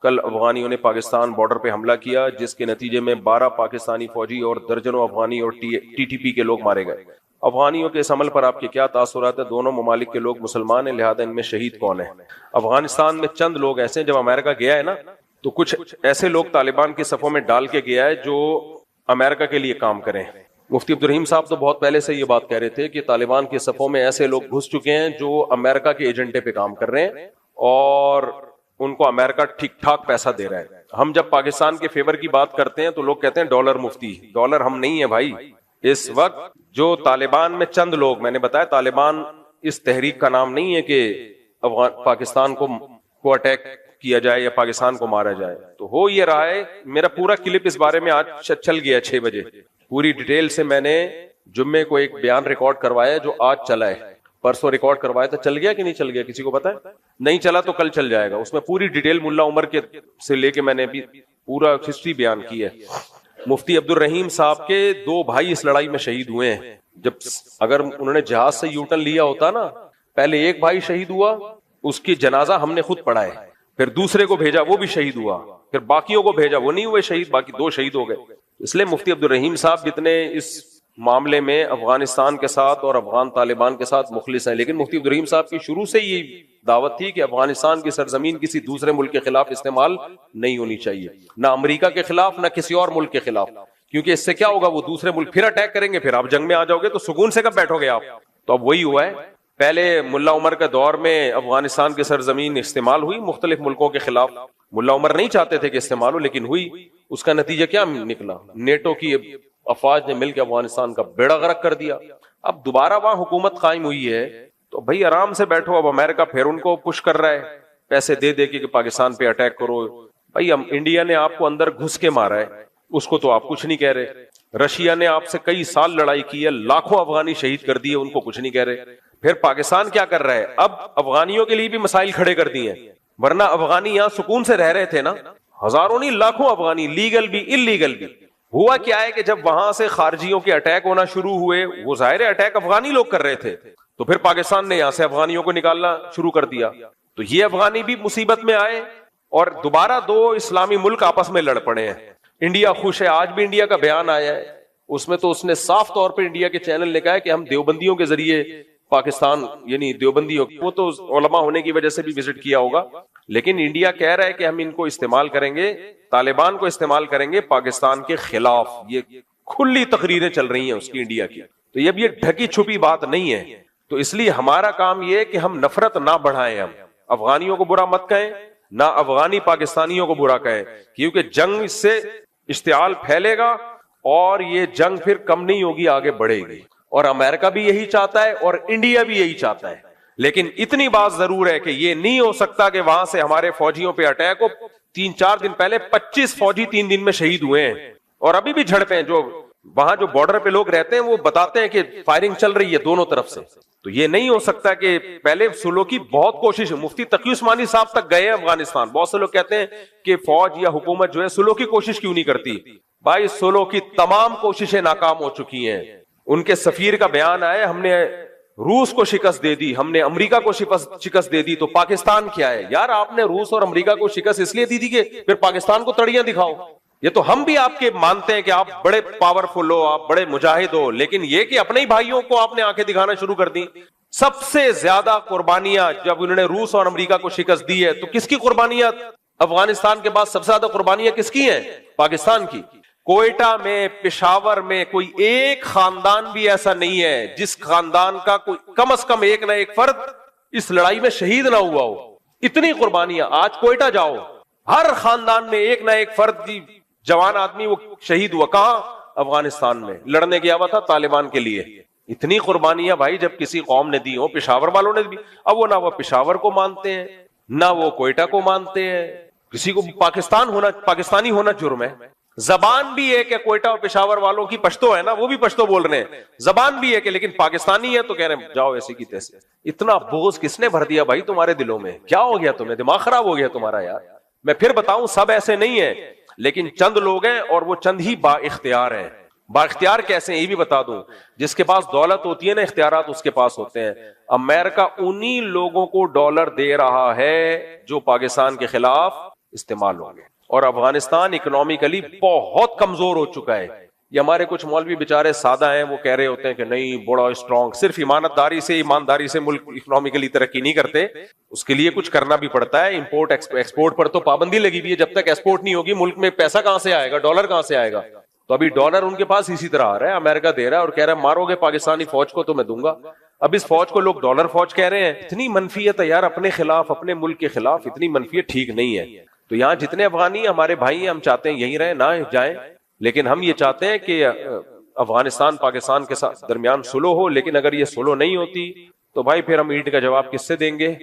کل افغانیوں نے پاکستان بارڈر پہ حملہ کیا جس کے نتیجے میں 12 پاکستانی فوجی اور درجنوں افغانی اور ٹی ٹی پی کے لوگ مارے گئے. افغانیوں کے اس عمل پر آپ کے کیا تاثرات ہیں؟ دونوں ممالک کے لوگ مسلمان ہیں، لہذا ان میں شہید کون ہیں؟ افغانستان میں چند لوگ ایسے ہیں، جب امریکہ گیا ہے نا تو کچھ ایسے لوگ طالبان کی صفوں میں ڈال کے گیا ہے جو امریکہ کے لیے کام کریں. مفتی عبدالرحیم صاحب تو بہت پہلے سے یہ بات کہہ رہے تھے کہ طالبان کی صفوں میں ایسے لوگ گھس چکے ہیں جو امریکہ کے ایجنڈے پہ کام کر رہے ہیں اور ان کو امریکہ ٹھیک ٹھاک پیسہ دے رہا ہے. ہم جب پاکستان کے فیور کی بات کرتے ہیں تو لوگ کہتے ہیں ڈالر مفتی. ڈالر ہم نہیں ہیں بھائی. اس وقت جو طالبان میں چند لوگ، میں نے بتایا طالبان اس تحریک کا نام نہیں ہے کہ پاکستان کو اٹیک کیا جائے یا پاکستان کو مارا جائے. تو ہو یہ رہا ہے. میرا پورا کلپ اس بارے میں آج چل گیا 6 بجے، پوری ڈیٹیل سے میں نے جمعے کو ایک بیان ریکارڈ کروایا جو آج چلا ہے. پرسوں ریکارڈ کروایا تھا، چل گیا کہ نہیں چل گیا کسی کو پتا ہے؟ نہیں چلا تو کل چل جائے گا. اس میں پوری ڈیٹیل ملا عمر کے سے لے کے میں نے بھی پورا ہسٹری بیان کی ہے. مفتی عبدالرحیم صاحب کے 2 بھائی اس لڑائی میں شہید ہوئے ہیں. جب اگر انہوں نے جہاز سے یوٹن لیا ہوتا نا، پہلے ایک بھائی شہید ہوا، اس کی جنازہ ہم نے خود پڑھا ہے، پھر دوسرے کو بھیجا وہ بھی شہید ہوا، پھر باقیوں کو بھیجا وہ نہیں ہوئے شہید، باقی 2 شہید ہو گئے. اس لیے مفتی عبدالرحیم صاحب اتنے اس معاملے میں افغانستان کے ساتھ اور افغان طالبان کے ساتھ مخلص ہیں. لیکن مفتی عبدالرحیم صاحب کی شروع سے یہ دعوت تھی کہ افغانستان کی سرزمین کسی دوسرے ملک کے خلاف استعمال نہیں ہونی چاہیے، نہ امریکہ کے خلاف نہ کسی اور ملک کے خلاف، کیونکہ اس سے کیا ہوگا، وہ دوسرے ملک پھر اٹیک کریں گے، پھر آپ جنگ میں آ جاؤ گے تو سکون سے کب بیٹھو گے آپ. تو اب وہی ہوا ہے. پہلے ملا عمر کے دور میں افغانستان کی سرزمین استعمال ہوئی مختلف ملکوں کے خلاف. ملا عمر نہیں چاہتے تھے کہ استعمال ہو، لیکن ہوئی. اس کا نتیجہ کیا نکلا؟ نیٹو کی افواج نے مل کے افغانستان کا بیڑا غرق کر دیا. اب دوبارہ وہاں حکومت قائم ہوئی ہے تو بھائی آرام سے بیٹھو. اب امریکہ پھر ان کو پش کر رہا ہے پیسے دے دے کے کہ پاکستان پہ اٹیک کرو. بھائی انڈیا نے آپ کو اندر گھس کے مارا ہے، اس کو تو آپ کچھ نہیں کہہ رہے. رشیا نے آپ سے کئی سال لڑائی کی ہے، لاکھوں افغانی شہید کر دیے، ان کو کچھ نہیں کہہ رہے. پھر پاکستان کیا کر رہا ہے؟ اب افغانیوں کے لیے بھی مسائل کھڑے کر دیے ہیں، ورنہ افغانی یہاں سکون سے رہ رہے تھے نا، ہزاروں نہیں لاکھوں افغانی، لیگل بھی اللیگل بھی. ہوا کیا ہے کہ جب وہاں سے خارجیوں کے اٹیک ہونا شروع ہوئے، وہ ظاہر اٹیک افغانی لوگ کر رہے تھے، تو پھر پاکستان نے یہاں سے افغانیوں کو نکالنا شروع کر دیا. تو یہ افغانی بھی مصیبت میں آئے اور دوبارہ 2 اسلامی ملک آپس میں لڑ پڑے ہیں. انڈیا خوش ہے. آج بھی انڈیا کا بیان آیا ہے، اس میں تو اس نے صاف طور پہ انڈیا کے چینل نے کہا ہے کہ ہم دیوبندیوں کے ذریعے پاکستان، یعنی دیوبندیوں، وہ تو علماء ہونے کی وجہ سے بھی وزٹ کیا ہوگا، لیکن انڈیا کہہ رہا ہے کہ ہم ان کو استعمال کریں گے، طالبان کو استعمال کریں گے پاکستان کے خلاف. یہ کھلی تقریریں چل رہی ہیں اس کی انڈیا کی. تو یہ ڈھکی چھپی بات نہیں ہے. تو اس لیے ہمارا کام یہ ہے کہ ہم نفرت نہ بڑھائیں، ہم افغانیوں کو برا مت کہیں، نہ افغانی پاکستانیوں کو برا کہیں، کیونکہ جنگ اس سے اشتعال پھیلے گا اور یہ جنگ پھر کم نہیں ہوگی، آگے بڑھے گی. اور امریکہ بھی یہی چاہتا ہے اور انڈیا بھی یہی چاہتا ہے. لیکن اتنی بات ضرور ہے کہ یہ نہیں ہو سکتا کہ وہاں سے ہمارے فوجیوں پہ اٹیک ہو. 3-4 دن پہلے 25 فوجی 3 دن میں شہید ہوئے ہیں اور ابھی بھی جھڑپیں ہیں. جو وہاں جو بارڈر پہ لوگ رہتے ہیں وہ بتاتے ہیں کہ فائرنگ چل رہی ہے دونوں طرف سے. تو یہ نہیں ہو سکتا کہ پہلے سلو کی بہت کوشش ہے. مفتی تقی عثمانی صاحب تک گئے افغانستان. بہت سے لوگ کہتے ہیں کہ فوج یا حکومت جو ہے سلو کی کوشش کیوں نہیں کرتی. بھائی سلو کی تمام کوششیں ناکام ہو چکی ہیں. ان کے سفیر کا بیان آیا، ہم نے روس کو شکست دے دی، ہم نے امریکہ کو شکست دے دی، تو پاکستان کیا ہے؟ یار آپ نے روس اور امریکہ کو شکست اس لیے دی تھی کہ پھر پاکستان کو تڑیاں دکھاؤ. یہ تو ہم بھی آپ کے مانتے ہیں کہ آپ بڑے پاورفل ہو، آپ بڑے مجاہد ہو، لیکن یہ کہ اپنے ہی بھائیوں کو آپ نے آنکھیں دکھانا شروع کر دی. سب سے زیادہ قربانیاں جب انہوں نے روس اور امریکہ کو شکست دی ہے تو کس کی قربانیاں؟ افغانستان کے بعد سب سے زیادہ قربانیاں کس کی ہیں؟ پاکستان کی. کوئٹہ میں، پشاور میں کوئی ایک خاندان بھی ایسا نہیں ہے جس خاندان کا کوئی کم از کم ایک نہ ایک فرد اس لڑائی میں شہید نہ ہوا ہو. اتنی قربانیاں. آج کوئٹہ جاؤ، ہر خاندان میں ایک نہ ایک فرد جوان آدمی وہ شہید ہوا. کہاں؟ افغانستان میں لڑنے گیا ہوا تھا طالبان کے لیے. اتنی قربانیاں بھائی جب کسی قوم نے دی ہو، پشاور والوں نے دی. اب وہ نہ وہ پشاور کو مانتے ہیں نہ وہ کوئٹہ کو مانتے ہیں. کسی کو پاکستانی ہونا جرم ہے. زبان بھی ہے کہ کوئٹہ اور پشاور والوں کی پشتو ہے نا، وہ بھی پشتو بول رہے ہیں، زبان بھی ہے کہ لیکن پاکستانی ہے تو کہہ رہے ہیں جاؤ ایسے کی تیسے. اتنا بوجھ کس نے بھر دیا بھائی تمہارے دلوں میں؟ کیا ہو گیا تمہیں؟ دماغ خراب ہو گیا تمہارا یار. میں پھر بتاؤں سب ایسے نہیں ہیں، لیکن چند لوگ ہیں اور وہ چند ہی با اختیار ہیں. با اختیار کیسے ہیں یہ بھی بتا دوں. جس کے پاس دولت ہوتی ہے نا، اختیارات اس کے پاس ہوتے ہیں. امریکہ انہی لوگوں کو ڈالر دے رہا ہے جو پاکستان کے خلاف استعمال ہوں گے. اور افغانستان اکنامکلی بہت کمزور ہو چکا ہے. یہ ہمارے کچھ مولوی بیچارے سادہ ہیں, وہ کہہ رہے ہوتے ہیں کہ نہیں بڑا اسٹرانگ, صرف ایمانداری سے ملک اکنامکلی ترقی نہیں کرتے, اس کے لیے کچھ کرنا بھی پڑتا ہے. امپورٹ ایکسپورٹ پر تو پابندی لگی ہوئی ہے, جب تک ایکسپورٹ نہیں ہوگی ملک میں پیسہ کہاں سے آئے گا, ڈالر کہاں سے آئے گا؟ تو ابھی ڈالر ان کے پاس اسی طرح آ رہا ہے, امریکہ دے رہا ہے اور کہہ رہا ہے مارو گے پاکستانی فوج کو تو میں دوں گا. اب اس فوج کو لوگ ڈالر فوج کہہ رہے ہیں. اتنی منفیت ہے یار اپنے خلاف, اپنے ملک کے خلاف اتنی منفیت ٹھیک نہیں ہے. تو یہاں جتنے افغانی ہمارے بھائی ہیں, ہم چاہتے ہیں یہیں رہیں, نہ جائیں, لیکن ہم یہ چاہتے ہیں کہ افغانستان پاکستان کے ساتھ درمیان سلو ہو. لیکن اگر یہ سلو نہیں ہوتی تو بھائی پھر ہم اینٹ کا جواب کس سے دیں گے؟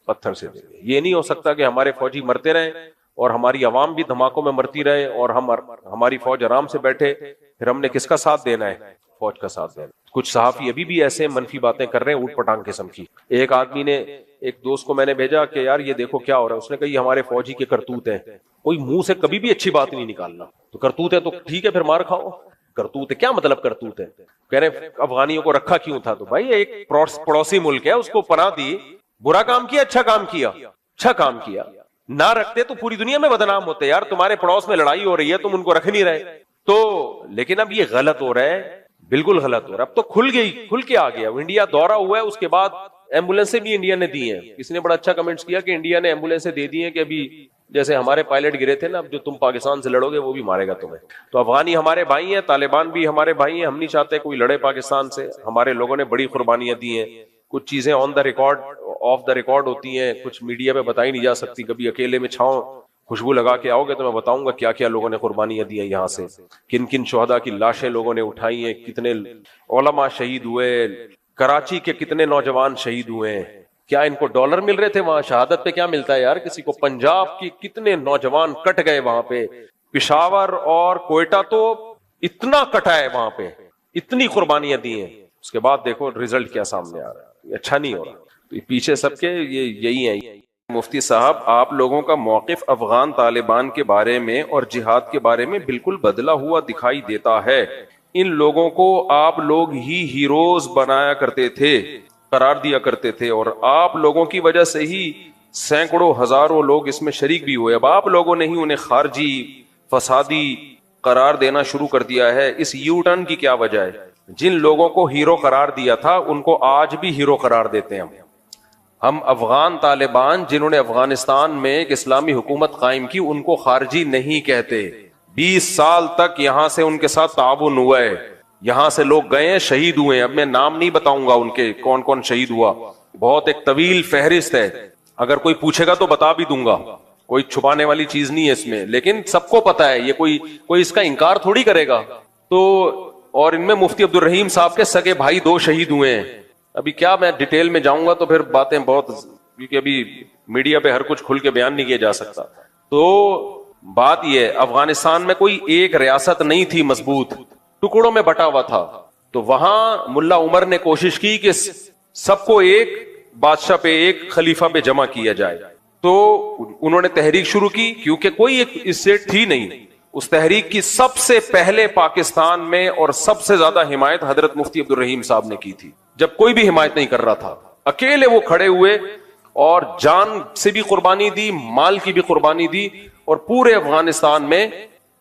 پتھر سے دیں گے. یہ نہیں ہو سکتا کہ ہمارے فوجی مرتے رہیں اور ہماری عوام بھی دھماکوں میں مرتی رہے اور ہماری فوج آرام سے بیٹھے. پھر ہم نے کس کا ساتھ دینا ہے؟ فوج کا ساتھ دینا. کچھ صحافی ابھی بھی ایسے منفی باتیں کر رہے ہیں اوٹ پٹانگ قسم کی. ایک آدمی نے, ایک دوست کو میں نے بھیجا کہ یار یہ دیکھو کیا ہو رہا ہے, اس نے کہا یہ ہمارے فوجی کے کرتوت ہیں. کوئی منہ سے کبھی بھی اچھی بات نہیں نکالنا. تو کرتوت ہے تو ٹھیک ہے پھر مار کھاؤ. کرتوت ہے, کیا مطلب کرتوت ہے؟ کہہ رہے افغانیوں کو رکھا کیوں تھا؟ تو بھائی ایک پڑوسی ملک ہے, اس کو پناہ دی, برا کام کیا اچھا کام کیا؟ اچھا کام کیا. نہ رکھتے تو پوری دنیا میں بدنام ہوتے. یار تمہارے پڑوس میں لڑائی ہو رہی ہے, تم ان کو رکھ نہیں رہے. تو لیکن اب یہ غلط ہو رہا ہے, بالکل غلط ہو رہا ہے. اب تو کھل کے آ گیا. انڈیا دورہ ہوا ہے, اس کے بعد ایمبولینسیں بھی انڈیا نے دی ہیں. کسی نے بڑا اچھا کمنٹس کیا کہ انڈیا نے ایمبولینسیں دے دی ہیں کہ ابھی جیسے ہمارے پائلٹ گرے تھے نا, اب جو تم پاکستان سے لڑو گے وہ بھی مارے گا تمہیں. تو افغانی ہمارے بھائی ہیں, طالبان بھی ہمارے بھائی ہیں. ہم نہیں چاہتے کوئی لڑے پاکستان سے. ہمارے لوگوں نے بڑی قربانیاں دی ہیں. کچھ چیزیں on the record off the record ہوتی ہیں, کچھ میڈیا پہ بتائی نہیں جا سکتی. کبھی اکیلے میں چھاؤں خوشبو لگا کے آؤ گے تو میں بتاؤں گا کیا کیا لوگوں نے قربانیاں دی ہیں یہاں سے, کن کن شہداء کی لاشیں لوگوں نے اٹھائی ہیں, کتنے علماء شہید ہوئے, کراچی کے کتنے نوجوان شہید ہوئے ہیں. کیا ان کو ڈالر مل رہے تھے وہاں؟ شہادت پہ کیا ملتا ہے یار کسی کو؟ پنجاب کی کتنے نوجوان کٹ گئے وہاں پہ, پشاور اور کوئٹہ تو اتنا کٹا ہے وہاں پہ, اتنی قربانیاں دی ہیں. اس کے بعد دیکھو رزلٹ کیا سامنے آ رہا ہے, یہ اچھا نہیں ہو رہا. تو پیچھے سب کے یہی ہیں. مفتی صاحب, آپ لوگوں کا موقف افغان طالبان کے بارے میں اور جہاد کے بارے میں بالکل بدلا ہوا دکھائی دیتا ہے. ان لوگوں کو آپ لوگ ہی ہیروز بنایا کرتے تھے, قرار دیا کرتے تھے, اور آپ لوگوں کی وجہ سے ہی سینکڑوں ہزاروں لوگ اس میں شریک بھی ہوئے. اب آپ لوگوں نے ہی انہیں خارجی فسادی قرار دینا شروع کر دیا ہے. اس یو ٹرن کی کیا وجہ ہے؟ جن لوگوں کو ہیرو قرار دیا تھا ان کو آج بھی ہیرو قرار دیتے ہیں. ہم افغان طالبان جنہوں نے افغانستان میں ایک اسلامی حکومت قائم کی ان کو خارجی نہیں کہتے. 20 سال تک یہاں سے ان کے ساتھ تعاون ہوا ہے. یہاں سے لوگ گئے ہیں, شہید ہوئے ہیں. اب میں نام نہیں بتاؤں گا ان کے کون کون شہید ہوا, بہت ایک طویل فہرست ہے. اگر کوئی پوچھے گا تو بتا بھی دوں گا, کوئی چھپانے والی چیز نہیں ہے اس میں. لیکن سب کو پتا ہے, یہ کوئی اس کا انکار تھوڑی کرے گا. تو اور ان میں مفتی عبد الرحیم صاحب کے سگے بھائی 2 شہید ہوئے ہیں. ابھی کیا میں ڈیٹیل میں جاؤں گا تو پھر باتیں بہت, کیونکہ ابھی میڈیا پہ ہر کچھ کھل کے بیان نہیں کیا جا سکتا. تو بات یہ ہے, افغانستان میں کوئی ایک ریاست نہیں تھی مضبوط, ٹکڑوں میں بٹا ہوا تھا. تو وہاں ملا عمر نے کوشش کی کہ سب کو ایک بادشاہ پہ, ایک خلیفہ پہ جمع کیا جائے. تو انہوں نے تحریک شروع کی, کیونکہ کوئی ایک اس سے تھی نہیں. اس تحریک کی سب سے پہلے پاکستان میں اور سب سے زیادہ حمایت حضرت مفتی عبد الرحیم صاحب نے کی تھی, جب کوئی بھی حمایت نہیں کر رہا تھا. اکیلے وہ کھڑے ہوئے اور جان سے بھی قربانی دی, مال کی بھی قربانی دی, اور پورے افغانستان میں,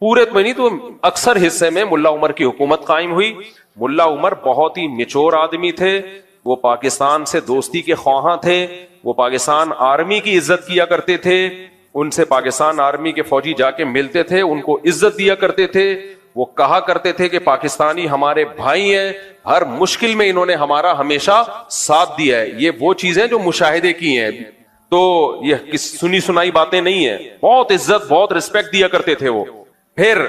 پورے تو نہیں تو اکثر حصے میں ملا عمر کی حکومت قائم ہوئی. ملا عمر بہت ہی میچور آدمی تھے, وہ پاکستان سے دوستی کے خواہاں تھے, وہ پاکستان آرمی کی عزت کیا کرتے تھے. ان سے پاکستان آرمی کے فوجی جا کے ملتے تھے, ان کو عزت دیا کرتے تھے. وہ کہا کرتے تھے کہ پاکستانی ہمارے بھائی ہیں, ہر مشکل میں انہوں نے ہمارا ہمیشہ ساتھ دیا ہے. یہ وہ چیزیں جو مشاہدے کی ہیں, تو یہ سنی سنائی باتیں نہیں ہیں. بہت عزت, بہت رسپیکٹ دیا کرتے تھے وہ. پھر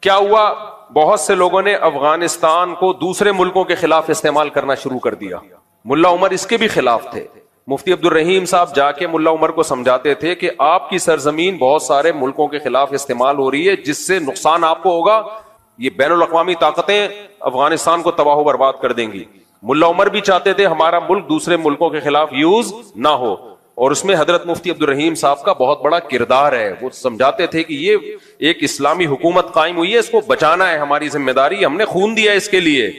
کیا ہوا, بہت سے لوگوں نے افغانستان کو دوسرے ملکوں کے خلاف استعمال کرنا شروع کر دیا. ملا عمر اس کے بھی خلاف تھے. مفتی عبد الرحیم صاحب جا کے ملا عمر کو سمجھاتے تھے کہ آپ کی سرزمین بہت سارے ملکوں کے خلاف استعمال ہو رہی ہے, جس سے نقصان آپ کو ہوگا. یہ بین الاقوامی طاقتیں افغانستان کو تباہ و برباد کر دیں گی. ملا عمر بھی چاہتے تھے ہمارا ملک دوسرے ملکوں کے خلاف یوز نہ ہو, اور اس میں حضرت مفتی عبد الرحیم صاحب کا بہت بڑا کردار ہے. وہ سمجھاتے تھے کہ یہ ایک اسلامی حکومت قائم ہوئی ہے, اس کو بچانا ہے ہماری ذمہ داری, ہم نے خون دیا اس کے لیے,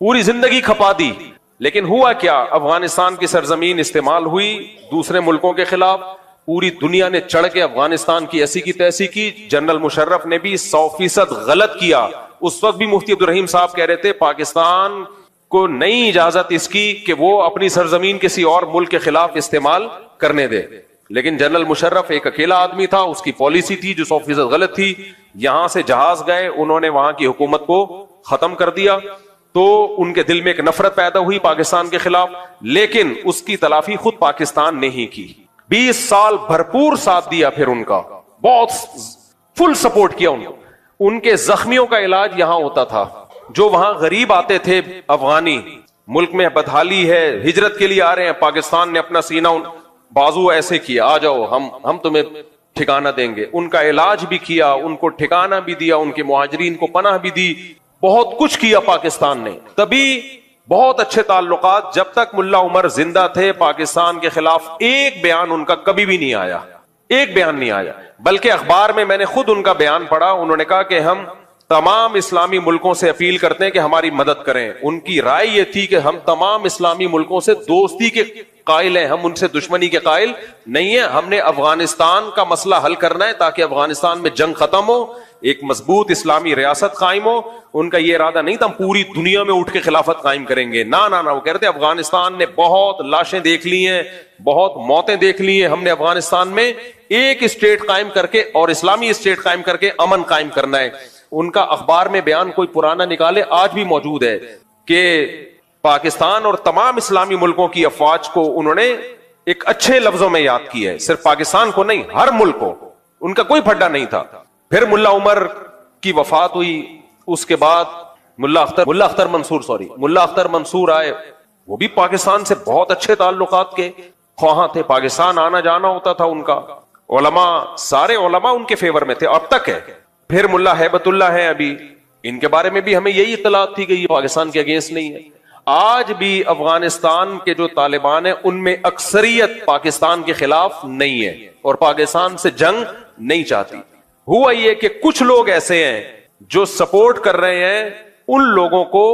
پوری زندگی کھپا دی. لیکن ہوا کیا, افغانستان کی سرزمین استعمال ہوئی دوسرے ملکوں کے خلاف. پوری دنیا نے چڑھ کے افغانستان کی ایسی کی تیسی کی. جنرل مشرف نے بھی 100% غلط کیا. اس وقت بھی مفتی عبدالرحیم صاحب کہہ رہے تھے پاکستان کو نہیں اجازت اس کی کہ وہ اپنی سرزمین کسی اور ملک کے خلاف استعمال کرنے دے. لیکن جنرل مشرف ایک اکیلا آدمی تھا, اس کی پالیسی تھی جو 100% غلط تھی. یہاں سے جہاز گئے, انہوں نے وہاں کی حکومت کو ختم کر دیا, تو ان کے دل میں ایک نفرت پیدا ہوئی پاکستان کے خلاف. لیکن اس کی تلافی خود پاکستان نے ہی کی. 20 سال بھرپور ساتھ دیا, پھر ان کا بہت فل سپورٹ کیا ان کو. ان کے زخمیوں کا علاج یہاں ہوتا تھا. جو وہاں غریب آتے تھے افغانی, ملک میں بدحالی ہے, ہجرت کے لیے آ رہے ہیں, پاکستان نے اپنا سینہ بازو ایسے کیا, آ جاؤ ہم تمہیں ٹھکانہ دیں گے. ان کا علاج بھی کیا, ان کو ٹھکانہ بھی دیا, ان کے مہاجرین کو پناہ بھی دی, بہت کچھ کیا پاکستان نے. تبھی بہت اچھے تعلقات. جب تک ملا عمر زندہ تھے پاکستان کے خلاف ایک بیان ان کا کبھی بھی نہیں آیا, ایک بیان نہیں آیا. بلکہ اخبار میں نے خود ان کا بیان پڑھا, انہوں نے کہا کہ ہم تمام اسلامی ملکوں سے اپیل کرتے ہیں کہ ہماری مدد کریں. ان کی رائے یہ تھی کہ ہم تمام اسلامی ملکوں سے دوستی کے قائل ہیں, ہم ان سے دشمنی کے قائل نہیں ہیں. ہم نے افغانستان کا مسئلہ حل کرنا ہے تاکہ افغانستان میں جنگ ختم ہو, ایک مضبوط اسلامی ریاست قائم ہو. ان کا یہ ارادہ نہیں تھا ہم پوری دنیا میں اٹھ کے خلافت قائم کریں گے, نہ نہ. وہ کہتے ہیں افغانستان نے بہت لاشیں دیکھ لی ہیں, بہت موتیں دیکھ لی ہیں, ہم نے افغانستان میں ایک اسٹیٹ قائم کر کے اور اسلامی اسٹیٹ قائم کر کے امن قائم کرنا ہے. ان کا اخبار میں بیان کوئی پرانا نکالے, آج بھی موجود ہے, کہ پاکستان اور تمام اسلامی ملکوں کی افواج کو انہوں نے ایک اچھے لفظوں میں یاد کیا ہے, صرف پاکستان کو نہیں, ہر ملک کو. ان کا کوئی پھڈا نہیں تھا. پھر ملا عمر کی وفات ہوئی, اس کے بعد ملا اختر منصور آئے. وہ بھی پاکستان سے بہت اچھے تعلقات کے خواہاں تھے, پاکستان آنا جانا ہوتا تھا ان کا. علماء, سارے علماء ان کے فیور میں تھے, اب تک ہے. پھر ملا ہیبت اللہ ہیں ابھی, ان کے بارے میں بھی ہمیں یہی اطلاعات تھی کہ یہ پاکستان کے اگینسٹ نہیں ہے. آج بھی افغانستان کے جو طالبان ہیں ان میں اکثریت پاکستان کے خلاف نہیں ہے اور پاکستان سے جنگ نہیں چاہتی. ہوا یہ کہ کچھ لوگ ایسے ہیں جو سپورٹ کر رہے ہیں ان لوگوں کو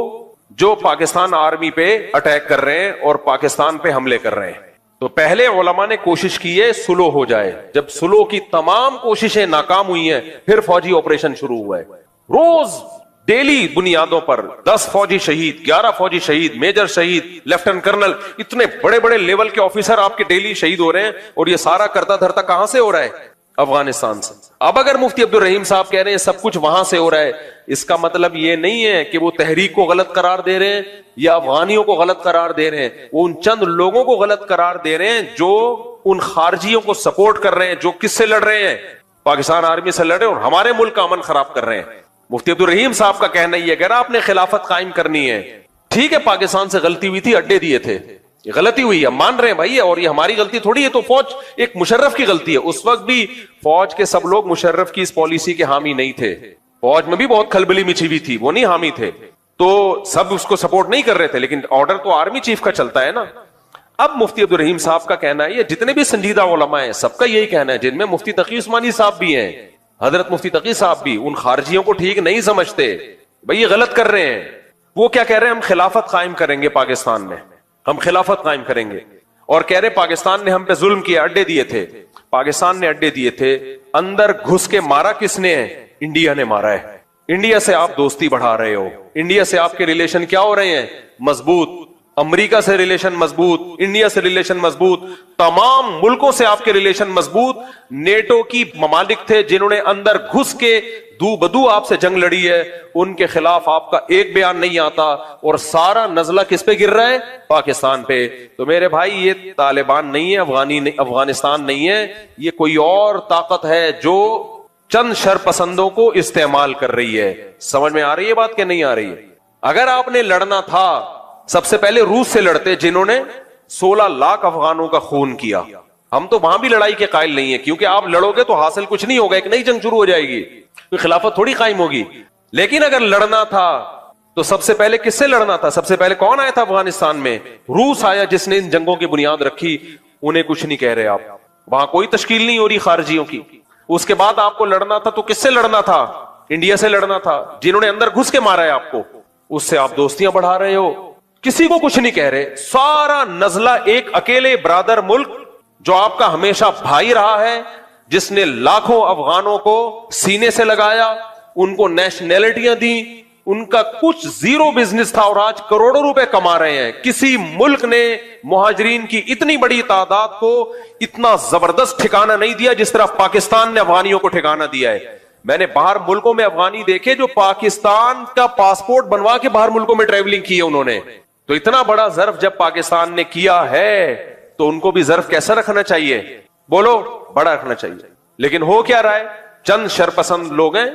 جو پاکستان آرمی پہ اٹیک کر رہے ہیں اور پاکستان پہ حملے کر رہے ہیں. تو پہلے علماء نے کوشش کی ہے سلو ہو جائے. جب سلو کی تمام کوششیں ناکام ہوئی ہیں, پھر فوجی آپریشن شروع ہوا ہے. روز ڈیلی بنیادوں پر 10 فوجی شہید, 11 فوجی شہید, میجر شہید, لیفٹنٹ کرنل, اتنے بڑے بڑے لیول کے آفیسر آپ کے ڈیلی شہید ہو رہے ہیں. اور یہ سارا کرتا دھرتا کہاں سے ہو رہا ہے؟ افغانستان سے. اب اگر مفتی عبدالرحیم صاحب کہہ رہے ہیں سب کچھ وہاں سے ہو رہا ہے, اس کا مطلب یہ نہیں ہے کہ وہ تحریک کو غلط قرار دے رہے ہیں یا افغانیوں کو غلط قرار دے رہے ہیں. وہ ان چند لوگوں کو غلط قرار دے رہے ہیں جو ان خارجیوں کو سپورٹ کر رہے ہیں, جو کس سے لڑ رہے ہیں؟ پاکستان آرمی سے لڑ رہے ہیں اور ہمارے ملک کا امن خراب کر رہے ہیں. مفتی عبدالرحیم صاحب کا کہنا یہ ہے کہ اگر آپ نے خلافت قائم کرنی ہے, ٹھیک ہے پاکستان سے غلطی ہوئی تھی, اڈے دیے تھے, یہ غلطی ہوئی ہے, مان رہے ہیں بھائی, اور یہ ہماری غلطی تھوڑی ہے. تو فوج ایک مشرف کی غلطی ہے. اس وقت بھی فوج کے سب لوگ مشرف کی اس پالیسی کے حامی نہیں تھے, فوج میں بھی بہت کھلبلی مچی ہوئی تھی, وہ نہیں حامی تھے, تو سب اس کو سپورٹ نہیں کر رہے تھے. لیکن آرڈر تو آرمی چیف کا چلتا ہے نا. اب مفتی عبدالرحیم صاحب کا کہنا ہے, یہ جتنے بھی سنجیدہ علماء ہیں سب کا یہی کہنا ہے, جن میں مفتی تقی عثمانی صاحب بھی ہیں, حضرت مفتی تقی صاحب بھی, ان خارجیوں کو ٹھیک نہیں سمجھتے, بھائی یہ غلط کر رہے ہیں. وہ کیا کہہ رہے ہیں؟ ہم خلافت قائم کریں گے پاکستان میں, ہم خلافت قائم کریں گے. اور کہہ رہے پاکستان نے ہم پہ ظلم کیا, اڈے دیے تھے. پاکستان نے اڈے دیے تھے, اندر گھس کے مارا کس نے ہے؟ انڈیا نے مارا ہے. انڈیا سے آپ دوستی بڑھا رہے ہو, انڈیا سے آپ کے ریلیشن کیا ہو رہے ہیں؟ مضبوط. امریکہ سے ریلیشن مضبوط, انڈیا سے ریلیشن مضبوط, تمام ملکوں سے آپ کے ریلیشن مضبوط. نیٹو کی ممالک تھے جنہوں نے اندر گھس کے دو بدو آپ سے جنگ لڑی ہے, ان کے خلاف آپ کا ایک بیان نہیں آتا, اور سارا نزلہ کس پہ گر رہا ہے؟ پاکستان پہ. تو میرے بھائی یہ طالبان نہیں ہے, افغانستان نہیں ہے, یہ کوئی اور طاقت ہے جو چند شر پسندوں کو استعمال کر رہی ہے. سمجھ میں آ رہی ہے بات کہ نہیں آ رہی ہے؟ اگر آپ نے لڑنا تھا سب سے پہلے روس سے لڑتے, جنہوں نے 16 لاکھ افغانوں کا خون کیا. ہم تو وہاں بھی لڑائی کے قائل نہیں ہے, کیونکہ آپ لڑو گے تو حاصل کچھ نہیں ہوگا, ایک نئی جنگ شروع ہو جائے گی, کوئی خلافت تھوڑی قائم ہوگی. لیکن اگر لڑنا تھا تو سب سے پہلے کس سے لڑنا تھا؟ سب سے پہلے کون آیا تھا افغانستان میں؟ روس آیا, جس نے ان جنگوں کی بنیاد رکھی. انہیں کچھ نہیں کہہ رہے آپ, وہاں کوئی تشکیل نہیں ہو رہی خارجیوں کی. اس کے بعد آپ کو لڑنا تھا تو کس سے لڑنا تھا؟ انڈیا سے لڑنا تھا, جنہوں نے اندر گھس کے مارا ہے آپ کو. اس سے آپ دوستیاں بڑھا رہے ہو, کسی کو کچھ نہیں کہہ رہے. سارا نزلہ ایک اکیلے برادر ملک جو آپ کا ہمیشہ بھائی رہا ہے, جس نے لاکھوں افغانوں کو سینے سے لگایا, ان کو نیشنلٹیاں دی, ان کا کچھ زیرو بزنس تھا اور آج کروڑوں روپے کما رہے ہیں. کسی ملک نے مہاجرین کی اتنی بڑی تعداد کو اتنا زبردست ٹھکانہ نہیں دیا جس طرح پاکستان نے افغانیوں کو ٹھکانہ دیا ہے. میں نے باہر ملکوں میں افغانی دیکھے جو پاکستان کا پاسپورٹ بنوا کے باہر ملکوں میں ٹریولنگ کی ہے انہوں نے. تو اتنا بڑا ظرف جب پاکستان نے کیا ہے تو ان کو بھی ظرف کیسا رکھنا چاہیے؟ بولو, بڑا رکھنا چاہیے. لیکن ہو کیا رہا ہے؟ چند شرپسند لوگ ہیں.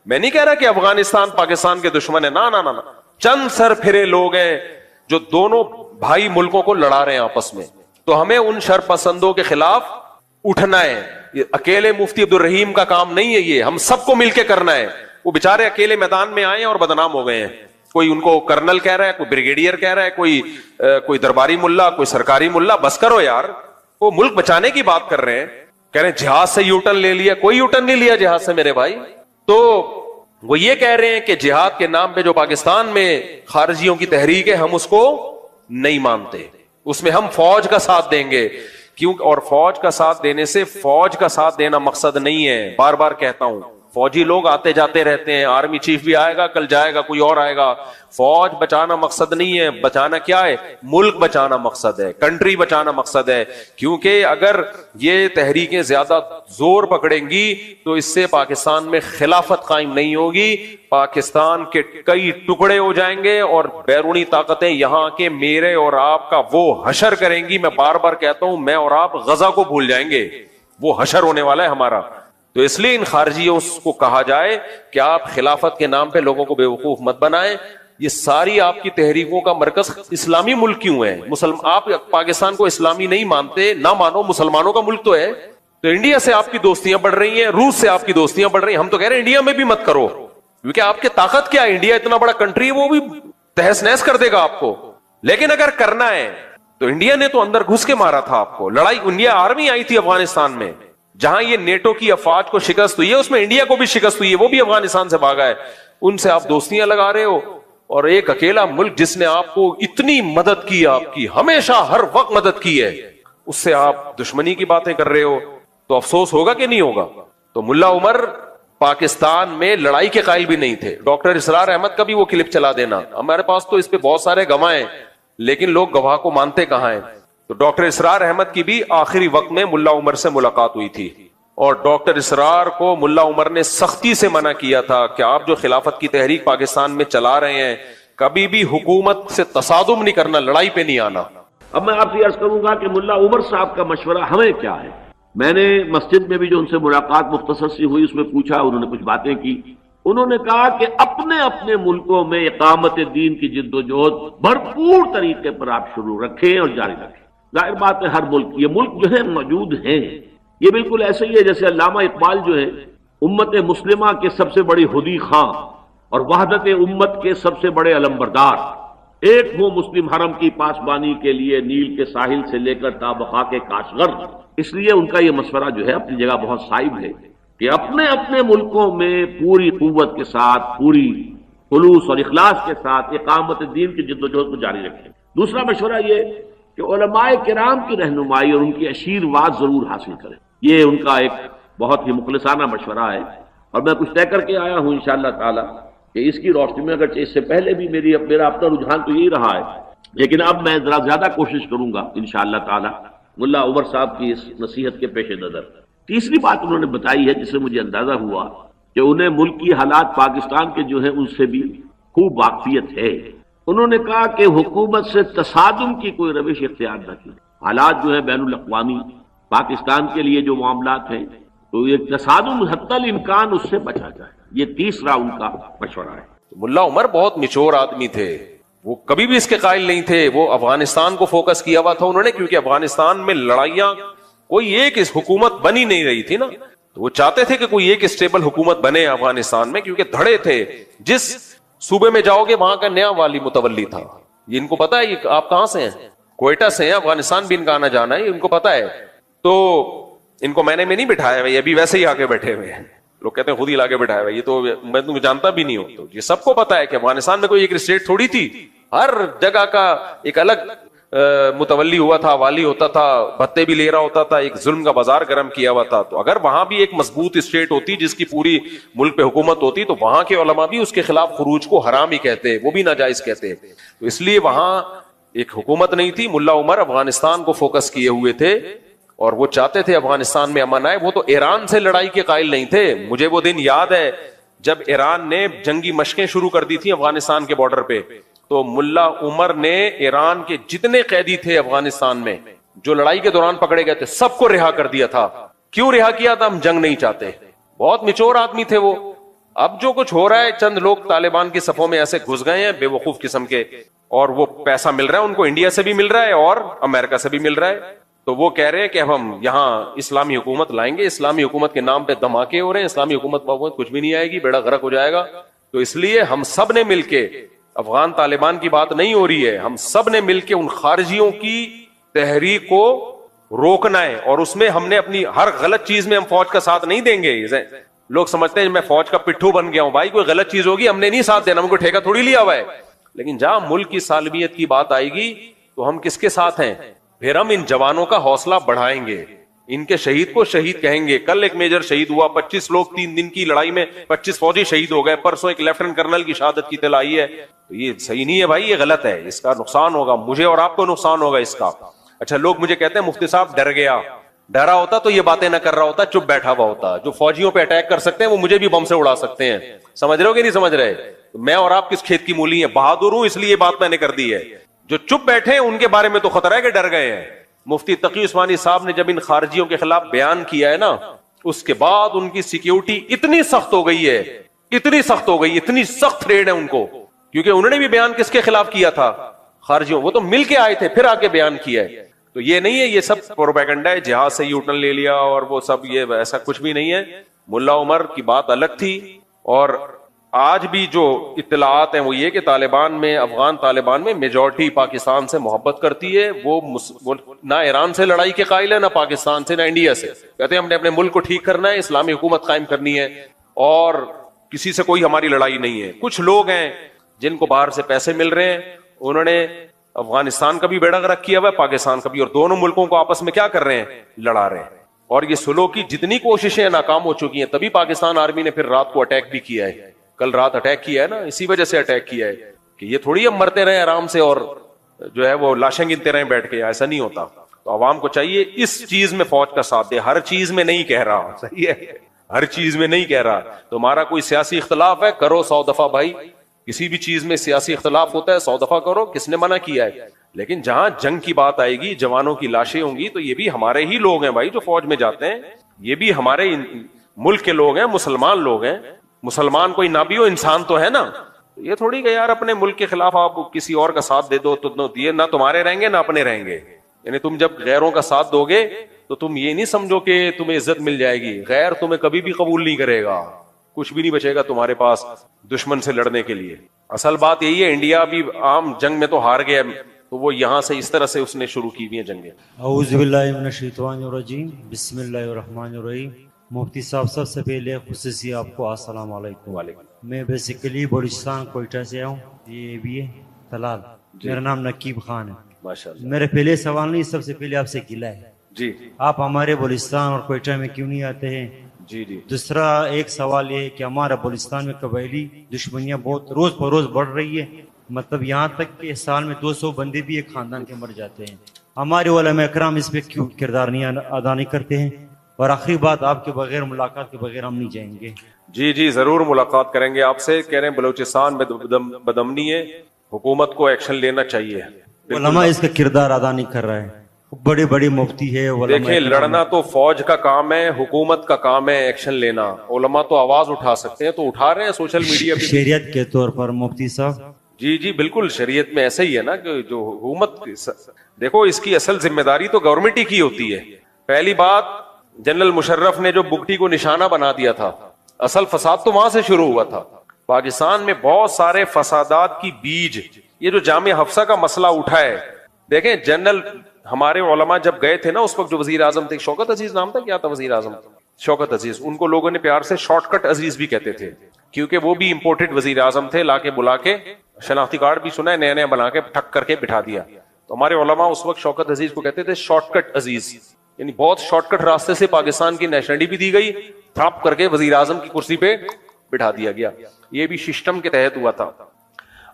میں نہیں کہہ رہا کہ افغانستان پاکستان کے دشمن ہے, نا نا نا, چند سر پھرے لوگ ہیں جو دونوں بھائی ملکوں کو لڑا رہے ہیں آپس میں. تو ہمیں ان شرپسندوں کے خلاف اٹھنا ہے. یہ اکیلے مفتی عبد الرحیم کا کام نہیں ہے, یہ ہم سب کو مل کے کرنا ہے. وہ بےچارے اکیلے میدان میں آئے اور بدنام ہو گئے ہیں. کوئی ان کو کرنل کہہ رہا ہے, کوئی بریگیڈیئر کہہ رہا ہے, کوئی درباری ملا, کوئی سرکاری ملا. بس کرو یار, وہ ملک بچانے کی بات کر رہے ہیں, کہہ رہے ہیں جہاز سے یو ٹرن لے لیا. کوئی یو ٹرن نہیں لیا جہاز سے میرے بھائی. تو وہ یہ کہہ رہے ہیں کہ جہاد کے نام پہ جو پاکستان میں خارجیوں کی تحریک ہے ہم اس کو نہیں مانتے, اس میں ہم فوج کا ساتھ دیں گے. کیوں؟ اور فوج کا ساتھ دینے سے فوج کا ساتھ دینا مقصد نہیں ہے. بار بار کہتا ہوں, فوجی لوگ آتے جاتے رہتے ہیں, آرمی چیف بھی آئے گا, کل جائے گا, کوئی اور آئے گا. فوج بچانا مقصد نہیں ہے. بچانا کیا ہے؟ ملک بچانا مقصد ہے, کنٹری بچانا مقصد ہے. کیونکہ اگر یہ تحریکیں زیادہ زور پکڑیں گی تو اس سے پاکستان میں خلافت قائم نہیں ہوگی. پاکستان کے کئی ٹکڑے ہو جائیں گے اور بیرونی طاقتیں یہاں کے میرے اور آپ کا وہ حشر کریں گی. میں بار بار کہتا ہوں, میں اور آپ غزہ کو بھول جائیں گے, وہ حشر ہونے والا ہے ہمارا. تو اس لیے ان خارجیوں کو کہا جائے کہ آپ خلافت کے نام پہ لوگوں کو بیوقوف مت بنائیں. یہ ساری آپ کی تحریکوں کا مرکز اسلامی ملک کیوں ہے؟ آپ پاکستان کو اسلامی نہیں مانتے, نہ مانو, مسلمانوں کا ملک تو ہے. تو انڈیا سے آپ کی دوستیاں بڑھ رہی ہیں, روس سے آپ کی دوستیاں بڑھ رہی ہیں. ہم تو کہہ رہے ہیں انڈیا میں بھی مت کرو, کیونکہ آپ کی طاقت کیا ہے؟ انڈیا اتنا بڑا کنٹری ہے, وہ بھی تہس نہس کر دے گا آپ کو. لیکن اگر کرنا ہے تو انڈیا نے تو اندر گھس کے مارا تھا آپ کو. لڑائی, انڈیا آرمی آئی تھی افغانستان میں, جہاں یہ نیٹو کی افواج کو شکست ہوئی ہے اس میں انڈیا کو بھی شکست ہوئی ہے, وہ بھی افغانستان سے بھاگا ہے. ان سے آپ دوستیاں لگا رہے ہو, اور ایک اکیلا ملک جس نے آپ کو اتنی مدد کی, آپ کی ہمیشہ ہر وقت مدد کی ہے, اس سے آپ دشمنی کی باتیں کر رہے ہو. تو افسوس ہوگا کہ نہیں ہوگا؟ تو ملا عمر پاکستان میں لڑائی کے قائل بھی نہیں تھے. ڈاکٹر اسرار احمد کا بھی وہ کلپ چلا دینا, ہمارے پاس تو اس پہ بہت سارے گواہ ہیں, لیکن لوگ گواہ کو مانتے کہاں ہیں. تو ڈاکٹر اسرار احمد کی بھی آخری وقت میں ملا عمر سے ملاقات ہوئی تھی, اور ڈاکٹر اسرار کو ملا عمر نے سختی سے منع کیا تھا کہ آپ جو خلافت کی تحریک پاکستان میں چلا رہے ہیں کبھی بھی حکومت سے تصادم نہیں کرنا, لڑائی پہ نہیں آنا. اب میں آپ سے عرض کروں گا کہ ملا عمر صاحب کا مشورہ ہمیں کیا ہے. میں نے مسجد میں بھی جو ان سے ملاقات مختصر سی ہوئی اس میں پوچھا, انہوں نے کچھ باتیں کی. انہوں نے کہا کہ اپنے اپنے ملکوں میں اقامت دین کی جد و جہد بھرپور طریقے پر آپ شروع رکھیں اور جاری رکھیں. ظاہر بات ہے, ہر ملک, یہ ملک جو ہے موجود ہیں, یہ بالکل ایسے ہی ہے جیسے علامہ اقبال جو ہے امت مسلمہ کے سب سے بڑی خودی خواں اور وحدت امت کے سب سے بڑے علمبردار. ایک وہ مسلم حرم کی پاسبانی کے لیے نیل کے ساحل سے لے کر تا بخا کے کاشغر. اس لیے ان کا یہ مشورہ جو ہے اپنی جگہ بہت صائب ہے کہ اپنے اپنے ملکوں میں پوری قوت کے ساتھ, پوری خلوص اور اخلاص کے ساتھ اقامت دین کی جد و جہد کو جاری رکھیں. دوسرا مشورہ یہ کہ علماء کرام کی رہنمائی اور ان کی آشیرواد ضرور حاصل کریں. یہ ان کا ایک بہت ہی مخلصانہ مشورہ ہے, اور میں کچھ طے کر کے آیا ہوں انشاءاللہ تعالی کہ اس کی روشنی میں, اگرچہ اس سے پہلے بھی میرا اپنا رجحان تو یہی رہا ہے, لیکن اب میں ذرا زیادہ کوشش کروں گا انشاءاللہ تعالی ملا عمر صاحب کی اس نصیحت کے پیش نظر. تیسری بات انہوں نے بتائی ہے جس سے مجھے اندازہ ہوا کہ انہیں ملک کی حالات پاکستان کے جو ہیں ان سے بھی خوب واقفیت ہے. انہوں نے کہا کہ حکومت سے تصادم کی کوئی روش اختیار نہ کی. حالات جو ہے بین الاقوامی پاکستان کے لیے جو معاملات ہیں تو یہ تصادم حتی الامکان اس سے بچا جائے. یہ تیسرا ان کا مشورہ ہے. ملا عمر بہت میچور آدمی تھے, وہ کبھی بھی اس کے قائل نہیں تھے. وہ افغانستان کو فوکس کیا ہوا تھا انہوں نے, کیونکہ افغانستان میں لڑائیاں کوئی ایک حکومت بنی نہیں رہی تھی نا, تو وہ چاہتے تھے کہ کوئی ایک اسٹیبل حکومت بنے افغانستان میں, کیونکہ دھڑے تھے. جس صوبے میں جاؤ گے وہاں کا نیا والی متولی تھا. یہ ان کو پتا ہے, یہ آپ کہاں سے ہیں, کوئٹہ سے ہیں, افغانستان بھی ان کا آنا جانا ہے, ان کو پتا ہے. تو ان کو میں نے نہیں بٹھایا ہوئے, ابھی ویسے ہی آگے بیٹھے ہوئے ہیں. لوگ کہتے ہیں خود ہی لاگے بٹھایا ہوا, یہ تو میں تم جانتا بھی نہیں ہوں. تو یہ سب کو پتا ہے کہ افغانستان میں کوئی ایک اسٹیٹ تھوڑی تھی, ہر جگہ کا ایک الگ متولی ہوا تھا, والی ہوتا تھا, بھتے بھی لے رہا ہوتا تھا, ایک ظلم کا بازار گرم کیا ہوا تھا. تو اگر وہاں بھی ایک مضبوط اسٹیٹ ہوتی جس کی پوری ملک پہ حکومت ہوتی تو وہاں کے علماء بھی اس کے خلاف خروج کو حرام ہی کہتے, وہ بھی ناجائز کہتے. تو اس لیے وہاں ایک حکومت نہیں تھی. ملا عمر افغانستان کو فوکس کیے ہوئے تھے اور وہ چاہتے تھے افغانستان میں امن آئے. وہ تو ایران سے لڑائی کے قائل نہیں تھے. مجھے وہ دن یاد ہے جب ایران نے جنگی مشقیں شروع کر دی تھی افغانستان کے بارڈر پہ, تو ملا عمر نے ایران کے جتنے قیدی تھے افغانستان میں جو لڑائی کے دوران پکڑے گئے تھے سب کو رہا کر دیا تھا. کیوں رہا کیا تھا؟ ہم جنگ نہیں چاہتے. بہت میچور آدمی تھے وہ. اب جو کچھ ہو رہا ہے, چند لوگ طالبان کی صفوں میں ایسے گھس گئے ہیں بے وقوف قسم کے, اور وہ پیسہ مل رہا ہے ان کو, انڈیا سے بھی مل رہا ہے اور امریکہ سے بھی مل رہا ہے. تو وہ کہہ رہے ہیں کہ ہم یہاں اسلامی حکومت لائیں گے. اسلامی حکومت کے نام پہ دھماکے ہو رہے ہیں. اسلامی حکومت کچھ بھی نہیں آئے گی, بیڑا غرق ہو جائے گا. تو اس لیے ہم سب نے مل کے, افغان طالبان کی بات نہیں ہو رہی ہے, ہم سب نے مل کے ان خارجیوں کی تحریک کو روکنا ہے. اور اس میں ہم نے اپنی ہر غلط چیز میں ہم فوج کا ساتھ نہیں دیں گے. لوگ سمجھتے ہیں میں فوج کا پٹھو بن گیا ہوں. بھائی کوئی غلط چیز ہوگی ہم نے نہیں ساتھ دینا, ہم کو ٹھیکہ تھوڑی لیا ہوا ہے. لیکن جہاں ملک کی سالمیت کی بات آئے گی تو ہم کس کے ساتھ ہیں؟ پھر ہم ان جوانوں کا حوصلہ بڑھائیں گے, ان کے شہید کو شہید کہیں گے. کل ایک میجر شہید ہوا, 25 لوگ 3 دن کی لڑائی میں 25 فوجی شہید ہو گئے. پرسوں ایک لیفٹنٹ کرنل کی شہادت کی اطلاع آئی ہے. تو یہ صحیح نہیں ہے بھائی, یہ غلط ہے. اس کا نقصان ہوگا, مجھے اور آپ کو نقصان ہوگا اس کا. اچھا لوگ مجھے کہتے ہیں مفتی صاحب ڈر گیا. ڈرا ہوتا تو یہ باتیں نہ کر رہا ہوتا, چپ بیٹھا ہوا ہوتا. جو فوجیوں پہ اٹیک کر سکتے ہیں وہ مجھے بھی بم سے اڑا سکتے ہیں. سمجھ رہے ہو کہ نہیں سمجھ رہے؟ میں اور آپ کس کھیت کی مولی ہیں؟ بہادر ہوں اس لیے یہ بات میں نے کر دی ہے. جو چپ بیٹھے ہیں ان کے بارے میں تو خطرہ ہے کہ ڈر گئے ہیں. مفتی تقی عثمانی صاحب نے جب ان خارجیوں کے خلاف بیان کیا ہے نا, اس کے بعد ان کی سیکیورٹی اتنی سخت ہو گئی ہے, اتنی سخت ہو گئی, اتنی سخت ریڈ ہے ان کو, کیونکہ انہوں نے بھی بیان کس کے خلاف کیا تھا؟ خارجیوں. وہ تو مل کے آئے تھے پھر آ کے بیان کیا ہے. تو یہ نہیں ہے یہ سب پروپیگنڈا ہے, جہاز سے یو ٹرن لے لیا اور وہ سب, یہ ایسا کچھ بھی نہیں ہے. ملا عمر کی بات الگ تھی. اور آج بھی جو اطلاعات ہیں وہ یہ کہ طالبان میں, افغان طالبان میں میجورٹی پاکستان سے محبت کرتی ہے. وہ نہ ایران سے لڑائی کے قائل ہے, نہ پاکستان سے, نہ انڈیا سے. کہتے ہیں ہم نے اپنے ملک کو ٹھیک کرنا ہے, اسلامی حکومت قائم کرنی ہے, اور کسی سے کوئی ہماری لڑائی نہیں ہے. کچھ لوگ ہیں جن کو باہر سے پیسے مل رہے ہیں, انہوں نے افغانستان کا بھی بیڑا غرق کیا ہوا ہے, پاکستان کا بھی, اور دونوں ملکوں کو آپس میں کیا کر رہے ہیں؟ لڑا رہے ہیں. اور یہ سلو کی جتنی کوششیں ناکام ہو چکی ہیں, تبھی پاکستان آرمی نے پھر رات کو اٹیک بھی کیا ہے. کل رات اٹیک کیا ہے نا, اسی وجہ سے اٹیک کیا ہے کہ یہ تھوڑی ہم مرتے رہے آرام سے اور جو ہے وہ لاشیں گنتے رہے بیٹھ کے. ایسا نہیں ہوتا. تو عوام کو چاہیے اس چیز میں فوج کا ساتھ دے. ہر چیز میں نہیں کہہ رہا, صحیح ہے, ہر چیز میں نہیں کہہ رہا. تمہارا کوئی سیاسی اختلاف ہے, کرو 100 دفعہ بھائی. کسی بھی چیز میں سیاسی اختلاف ہوتا ہے, 100 دفعہ کرو, کس نے منع کیا ہے؟ لیکن جہاں جنگ کی بات آئے گی, جوانوں کی لاشیں ہوں گی, تو یہ بھی ہمارے ہی لوگ ہیں بھائی جو فوج میں جاتے ہیں. یہ بھی ہمارے ملک کے لوگ ہیں, مسلمان لوگ ہیں. مسلمان کوئی نہ بھی ہو, انسان تو ہے نا. یہ تھوڑی کہ یار اپنے ملک کے خلاف آپ کسی اور کا ساتھ دے دو تو یہ نہ تمہارے رہیں گے نہ اپنے رہیں گے. یعنی تم جب غیروں کا ساتھ دو گے تو تم یہ نہیں سمجھو کہ تمہیں عزت مل جائے گی. غیر تمہیں کبھی بھی قبول نہیں کرے گا, کچھ بھی نہیں بچے گا تمہارے پاس دشمن سے لڑنے کے لیے. اصل بات یہی ہے, انڈیا بھی عام جنگ میں تو ہار گیا, تو وہ یہاں سے اس طرح سے اس نے شروع کی ہوئی ہیں جنگیں. اعوذ باللہ من الشیطان الرجیم, بسم اللہ الرحمن الرحیم. مفتی صاحب سب سے پہلے خصوصی آپ کو السلام علیکم. وعلیکم. میں بیسیکلی بلوچستان کوئٹہ سے ہوں, یہ بھی ہے طلال. میرا نام نقیب خان ہے. ماشاءاللہ. میرے پہلے سوال نہیں, سب سے پہلے آپ سے گلہ ہے, جی آپ ہمارے بلوچستان اور کوئٹہ میں کیوں نہیں آتے ہیں؟ جی جی. دوسرا ایک سوال یہ ہے کہ ہمارا بلوچستان میں قبائلی دشمنیاں بہت روز بروز بڑھ رہی ہے. مطلب یہاں تک کہ سال میں 200 بندے بھی ایک خاندان کے مر جاتے ہیں. ہمارے علماء اکرام اس پہ کیوں کردار نہیں ادا نہیں کرتے ہیں؟ اور آخری بات, آپ کے بغیر, ملاقات کے بغیر ہم نہیں جائیں گے. جی جی ضرور ملاقات کریں گے آپ سے. کہہ رہے ہیں بلوچستان میں بدامنی ہے, حکومت کو ایکشن لینا چاہیے. علماء اس کا کردار ادا نہیں کر رہا ہے. بڑے بڑے مفتی ہے. دیکھیں لڑنا تو فوج کا کام ہے, حکومت کا کام ہے ایکشن لینا. علماء تو آواز اٹھا سکتے ہیں, تو اٹھا رہے ہیں سوشل میڈیا پہ. شریعت کے طور پر مفتی صاحب, جی جی بالکل, شریعت میں ایسا ہی ہے نا کہ جو حکومت, دیکھو اس کی اصل ذمہ داری تو گورنمنٹ ہی کی ہوتی ہے. پہلی بات, جنرل مشرف نے جو بگٹی کو نشانہ بنا دیا تھا, اصل فساد تو وہاں سے شروع ہوا تھا. پاکستان میں بہت سارے فسادات کی بیج, یہ جو جامعہ حفصہ کا مسئلہ اٹھا ہے, دیکھیں جنرل ہمارے علماء جب گئے تھے نا, اس وقت جو وزیر اعظم تھے, شوکت عزیز نام تھا, کیا تھا وزیر اعظم, شوکت عزیز, ان کو لوگوں نے پیار سے شارٹ کٹ عزیز بھی کہتے تھے, کیونکہ وہ بھی امپورٹڈ وزیر اعظم تھے. لا کے بلا کے شناختی کارڈ بھی سنا ہے, نئے نئے بنا کے ٹھک کر کے بٹھا دیا. تو ہمارے علماء اس وقت شوکت عزیز کو کہتے تھے شارٹ کٹ عزیز، یعنی بہت شارٹ کٹ راستے سے پاکستان کی نیشنلٹی بھی دی گئی، تھاپ کر کے وزیر اعظم کی کرسی پہ بٹھا دیا گیا. یہ بھی سسٹم کے تحت ہوا تھا.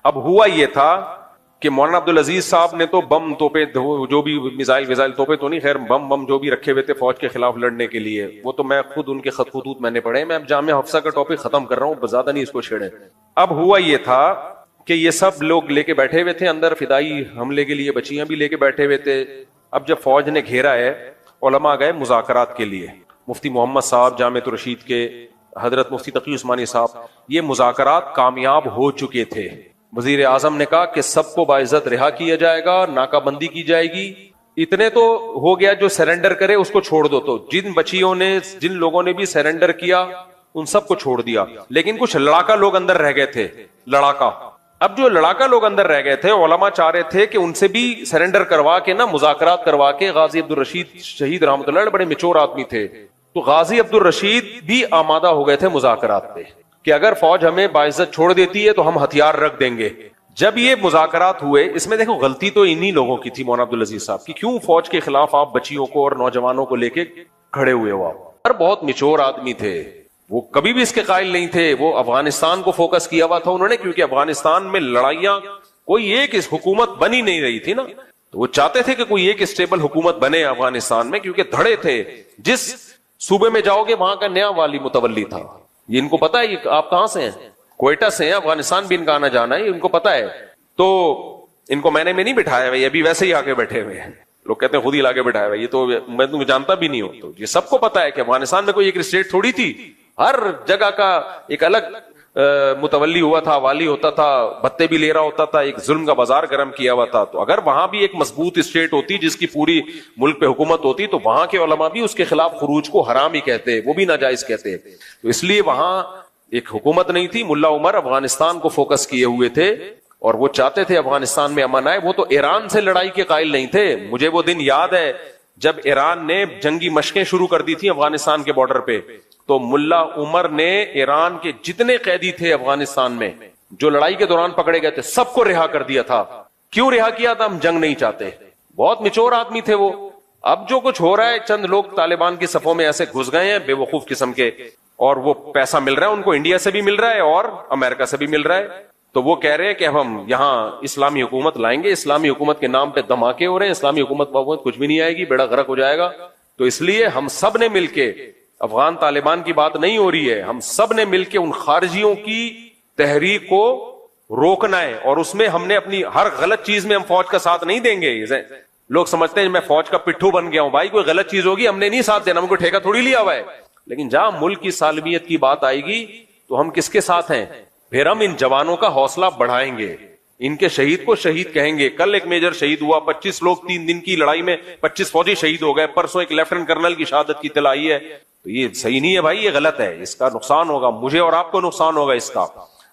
اب ہوا یہ تھا کہ مولانا عبدالعزیز صاحب نے تو بم توپے، جو بھی میزائل توپے تو نہیں، خیر بم جو بھی رکھے ہوئے تھے فوج کے خلاف لڑنے کے لیے، وہ تو میں خود ان کے خط خطوط میں نے پڑھے. میں اب جامعہ حفصہ کا ٹاپک ختم کر رہا ہوں، زیادہ نہیں اس کو چھیڑیں. اب ہوا یہ تھا کہ یہ سب لوگ لے کے بیٹھے ہوئے تھے اندر، فدائی حملے کے لیے بچیاں بھی لے کے بیٹھے ہوئے تھے. اب جب فوج نے گھیرا ہے، علماء گئے مذاکرات کے لیے. مفتی محمد صاحب جامعۃ الرشید کے، حضرت مفتی تقی عثمانی صاحب، یہ مذاکرات کامیاب ہو چکے تھے. وزیر اعظم نے کہا کہ سب کو باعزت رہا کیا جائے گا، ناکہ بندی کی جائے گی. اتنے تو ہو گیا، جو سرنڈر کرے اس کو چھوڑ دو. تو جن بچیوں نے، جن لوگوں نے بھی سرنڈر کیا ان سب کو چھوڑ دیا، لیکن کچھ لڑاکا لوگ اندر رہ گئے تھے. لڑاکا، اب جو لڑاکا لوگ اندر رہ گئے تھے، علماء چاہ رہے تھے کہ ان سے بھی سرنڈر کروا کے نا، مذاکرات کروا کے. غازی عبدالرشید شہید رحمۃ اللہ علیہ بڑے میچور آدمی تھے، تو غازی عبدالرشید بھی آمادہ ہو گئے تھے مذاکرات پہ کہ اگر فوج ہمیں باعزت چھوڑ دیتی ہے تو ہم ہتھیار رکھ دیں گے. جب یہ مذاکرات ہوئے، اس میں دیکھو غلطی تو انہی لوگوں کی تھی، مولانا عبدالعزیز صاحب کی. کیوں فوج کے خلاف آپ بچیوں کو اور نوجوانوں کو لے کے کھڑے ہوئے ہو؟ آپ بہت میچور آدمی تھے، وہ کبھی بھی اس کے قائل نہیں تھے. وہ افغانستان کو فوکس کیا ہوا تھا انہوں نے، کیونکہ افغانستان میں لڑائیاں، کوئی ایک حکومت بنی نہیں رہی تھی نا، تو وہ چاہتے تھے کہ کوئی ایک اسٹیبل حکومت بنے افغانستان میں، کیونکہ دھڑے تھے. جس صوبے میں جاؤ گے وہاں کا نیا والی متولی تھا. یہ ان کو پتا ہے یہ آپ کہاں سے ہیں، کوئٹہ سے ہیں، افغانستان بھی ان کا آنا جانا ہے، ان کو پتا ہے. تو ان کو میں نے نہیں بٹھایا ہوئے، ابھی ویسے ہی آگے بیٹھے ہوئے ہیں. لوگ کہتے ہیں خود ہی لا کے بٹھایا ہوا، یہ تو میں تم جانتا بھی نہیں ہوں. تو یہ سب کو پتا ہے کہ افغانستان میں کوئی ایک اسٹیٹ تھوڑی تھی، ہر جگہ کا ایک الگ متولی ہوا تھا، والی ہوتا تھا، بھتے بھی لے رہا ہوتا تھا، ایک ظلم کا بازار گرم کیا ہوا تھا. تو اگر وہاں بھی ایک مضبوط اسٹیٹ ہوتی جس کی پوری ملک پہ حکومت ہوتی، تو وہاں کے علماء بھی اس کے خلاف خروج کو حرام ہی کہتے، وہ بھی ناجائز کہتے. تو اس لیے وہاں ایک حکومت نہیں تھی. ملا عمر افغانستان کو فوکس کیے ہوئے تھے اور وہ چاہتے تھے افغانستان میں امن آئے. وہ تو ایران سے لڑائی کے قائل نہیں تھے. مجھے وہ دن یاد ہے جب ایران نے جنگی مشقیں شروع کر دی تھی افغانستان کے بارڈر پہ، تو ملا عمر نے ایران کے جتنے قیدی تھے افغانستان میں جو لڑائی کے دوران پکڑے گئے تھے، سب کو رہا کر دیا تھا. کیوں رہا کیا تھا؟ ہم جنگ نہیں چاہتے. بہت میچور آدمی تھے وہ. اب جو کچھ ہو رہا ہے، چند لوگ طالبان کی صفوں میں ایسے گھس گئے ہیں بے وقوف قسم کے، اور وہ پیسہ مل رہا ہے ان کو، انڈیا سے بھی مل رہا ہے اور امریکہ سے بھی مل رہا ہے. تو وہ کہہ رہے ہیں کہ ہم یہاں اسلامی حکومت لائیں گے. اسلامی حکومت کے نام پہ دھماکے ہو رہے ہیں. اسلامی حکومت کچھ بھی نہیں آئے گی، بیڑا غرق ہو جائے گا. تو اس لیے ہم سب نے مل کے، افغان طالبان کی بات نہیں ہو رہی ہے، ہم سب نے مل کے ان خارجیوں کی تحریک کو روکنا ہے. اور اس میں ہم نے اپنی ہر غلط چیز میں ہم فوج کا ساتھ نہیں دیں گے. لوگ سمجھتے ہیں میں فوج کا پٹھو بن گیا ہوں. بھائی کوئی غلط چیز ہوگی ہم نے نہیں ساتھ دینا، ہم کو ٹھیکہ تھوڑی لیا ہوا ہے. لیکن جہاں ملک کی سالمیت کی بات آئے گی تو ہم کس کے ساتھ ہیں؟ پھر ہم ان جوانوں کا حوصلہ بڑھائیں گے، ان کے شہید کو شہید کہیں گے. کل ایک میجر شہید ہوا، 25 لوگ 3 دن کی لڑائی میں 25 فوجی شہید ہو گئے. پرسوں ایک لیفٹنٹ کرنل کی شہادت کی اطلاع آئی ہے. تو یہ صحیح نہیں ہے بھائی، یہ غلط ہے. اس کا نقصان ہوگا، مجھے اور آپ کو نقصان ہوگا اس کا.